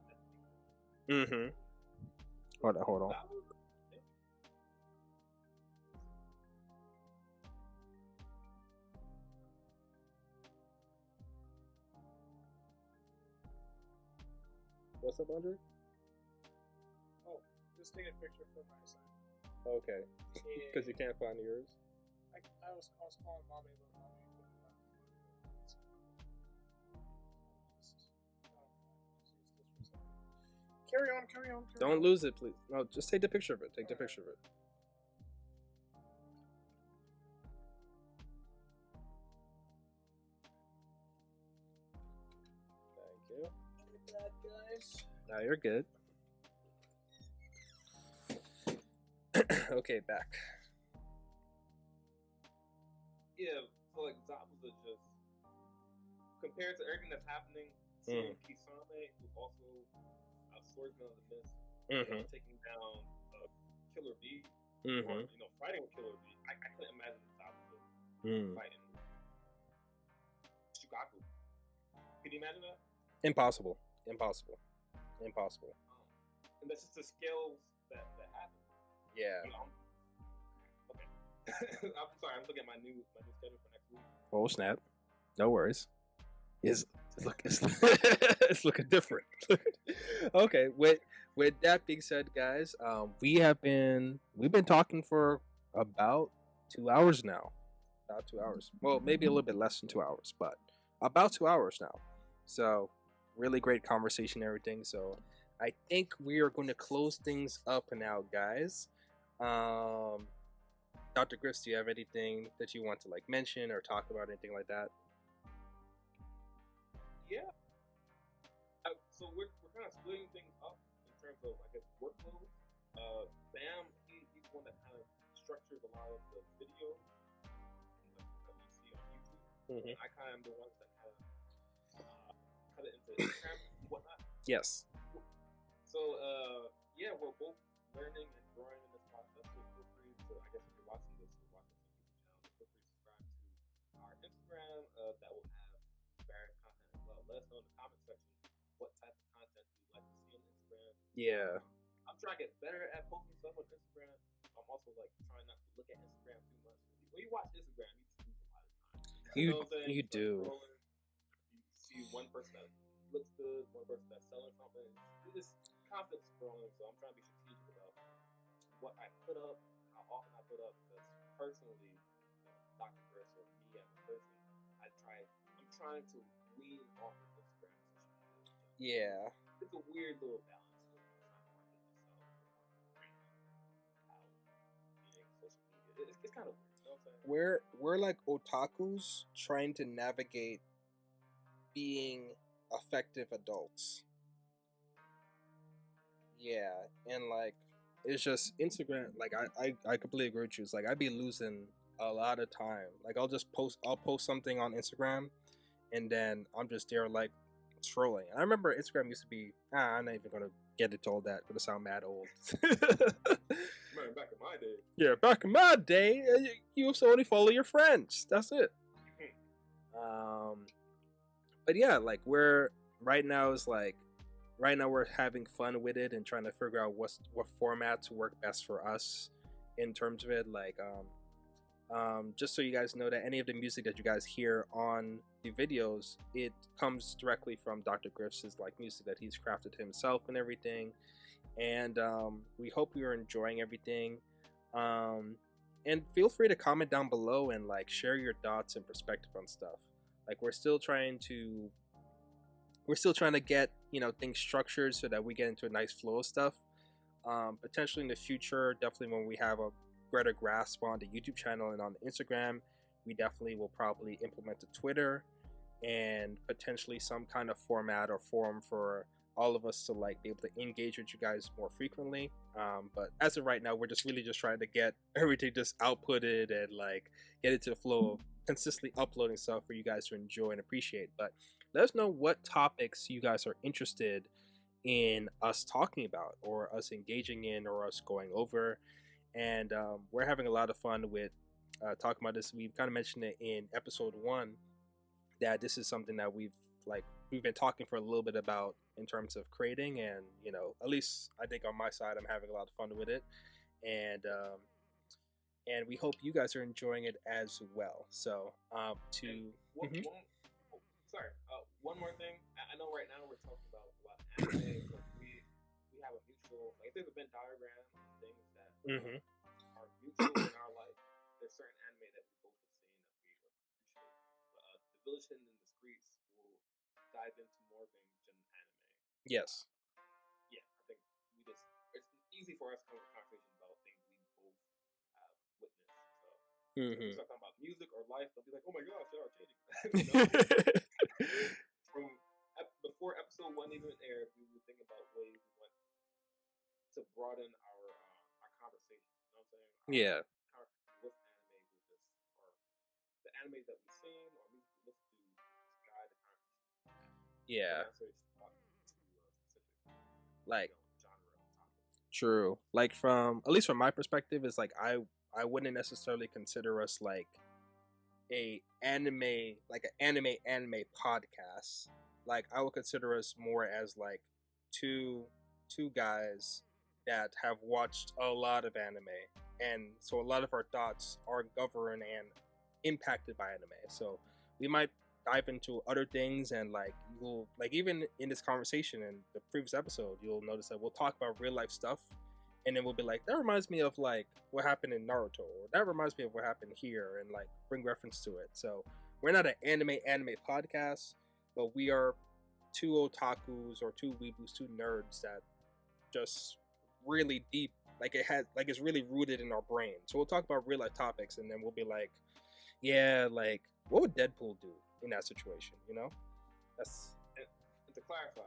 Hold on. What's up, Andre? Oh, just take a picture for my son. Okay. Because you can't find yours. I was calling mommy, but mommy wouldn't let me. Carry on. Don't lose it, please. No, just take the picture of it. Take the picture of it. Thank you. Bad guys. Now you're good. Okay, back. Yeah, so like Zabuza just compared to everything that's happening, seeing Kisame, who also Swordsman of the Mist, taking down Killer B, or fighting with Killer B. I couldn't imagine Zabuza fighting Shukaku. Can you imagine that? Impossible. And that's just the scales that happen. Yeah. Okay. I'm sorry. I'm looking at my new schedule for next week. Oh snap! No worries. It's looking different. Okay. With that being said, guys, we've been talking for about 2 hours now. About 2 hours. Well, maybe a little bit less than 2 hours, but about 2 hours now. So, really great conversation and everything. So, I think we are going to close things up now, guys. Dr. Griffs, do you have anything that you want to like mention or talk about, anything like that? Yeah. So we're kind of splitting things up in terms of, I guess, workload. Bam, he's one that kind of structures a lot of the videos that you see on YouTube. And I kind of am the ones that kind of cut it into Instagram and whatnot. Yes. So, yeah, we're both learning and growing in this process. So feel free to, I guess if you're watching this on YouTube channel, feel free to subscribe to our Instagram that will have various content as well. Let us know in the comment section what type of content you'd like to see on Instagram. Yeah. I'm trying to get better at posting stuff on Instagram. I'm also like trying not to look at Instagram too much. When you watch Instagram, you just lose a lot of time. You know what I'm saying? You do. Scrolling, you see one person that looks good, one person that's selling something. You just constant scrolling. So I'm trying to be strategic about what I put up, how often I put up, because personally, Dr. Griffs or me as a person, I'm trying to wean off of Instagram and social media. Yeah. It's a weird little balance. It's kind of weird. You know what I'm saying? We're like otakus trying to navigate being effective adults. Yeah, and like it's just Instagram. Like I completely agree with you. It's like I'd be losing a lot of time. Like I'll post something on Instagram, and then I'm just there like scrolling. And I remember Instagram used to be. I'm not even gonna get into all that. Gonna sound mad old. Man, back in my day. Yeah, back in my day, you used to only follow your friends. That's it. But yeah, like we're having fun with it and trying to figure out what formats work best for us in terms of it. Like, just so you guys know that any of the music that you guys hear on the videos, it comes directly from Dr. Griffs' like music that he's crafted himself and everything. And we hope you're enjoying everything. And feel free to comment down below and like share your thoughts and perspective on stuff. Like we're still trying to get things structured so that we get into a nice flow of stuff. Potentially in the future, definitely when we have a greater grasp on the YouTube channel and on the Instagram, we definitely will probably implement the Twitter and potentially some kind of format or forum for all of us to like be able to engage with you guys more frequently. But as of right now, we're just trying to get everything just outputted and like get into the flow of consistently uploading stuff for you guys to enjoy and appreciate. But let us know what topics you guys are interested in us talking about or us engaging in or us going over. And we're having a lot of fun with talking about this. We've kind of mentioned it in episode 1 that this is something that we've been talking for a little bit about in terms of creating, and at least I think on my side I'm having a lot of fun with it, and we hope you guys are enjoying it as well. So one more thing. I know right now we're talking about anime, but we have a mutual, like there's a Venn diagram of things that are mutual in our life. There's certain anime that Village Hidden and the Skreets will dive into more things than anime. Yes. Yeah, I think it's easy for us to have a conversation about things we both have witnessed. So if we start talking about music or life, they'll be like, "Oh my gosh, y'all are changing." From before episode 1 even aired, we were thinking about ways we want to broaden our conversation. You know what I'm saying? Yeah. With anime, or the animes that we've seen or music we listen to, guide the conversation. Yeah. Like, genre topic. true. Like, from at least from my perspective, is like I wouldn't necessarily consider us like an anime podcast. Like, I would consider us more as like two guys that have watched a lot of anime, and so a lot of our thoughts are governed and impacted by anime. So we might dive into other things, and like you'll like even in this conversation in the previous episode, you'll notice that we'll talk about real life stuff, and then we'll be like, that reminds me of like what happened in Naruto, or that reminds me of what happened here, and like bring reference to it. So we're not an anime podcast, but we are two otakus or two weebus, two nerds that just really deep, like it's really rooted in our brain. So we'll talk about real life topics, and then we'll be like, yeah, like what would Deadpool do in that situation? You know, that's and to clarify.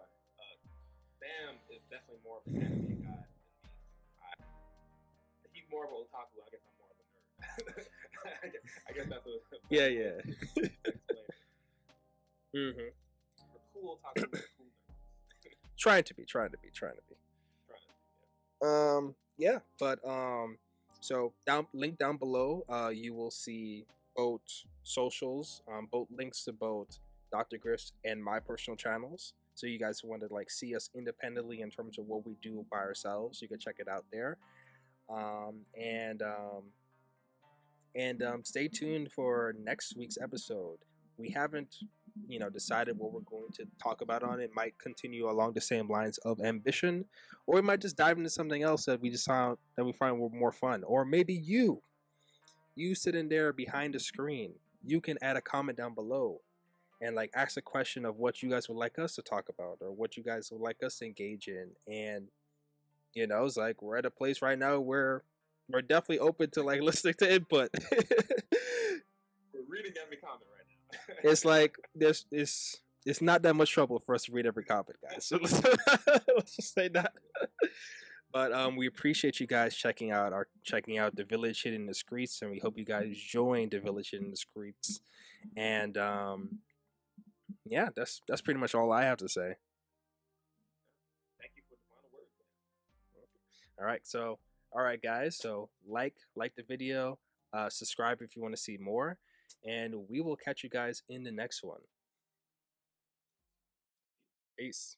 Bam is definitely more of an anime guy than me. He's more of an otaku. I guess I'm more of a nerd. I guess that's a yeah. The cool otaku, the cool nerd. Trying to be. Yeah, but so link down below, you will see both socials, both links to both Dr. Griffs and my personal channels. So you guys want to like see us independently in terms of what we do by ourselves, you can check it out there. Stay tuned for next week's episode. We haven't, decided what we're going to talk about on it. Might continue along the same lines of ambition, or we might just dive into something else that we find more fun. Or maybe you sitting there behind the screen, you can add a comment down below and like ask a question of what you guys would like us to talk about, or what you guys would like us to engage in. And it's like we're at a place right now where we're definitely open to like listening to input. We're reading every comment right now. It's like it's not that much trouble for us to read every comment, guys. So let's just say that. But we appreciate you guys checking out the Village Hidden the Skreets, and we hope you guys join the Village Hidden the Skreets. And yeah, that's pretty much all I have to say. Thank you for the final word, man. All right, guys. So like the video, subscribe if you want to see more, and we will catch you guys in the next one. Peace.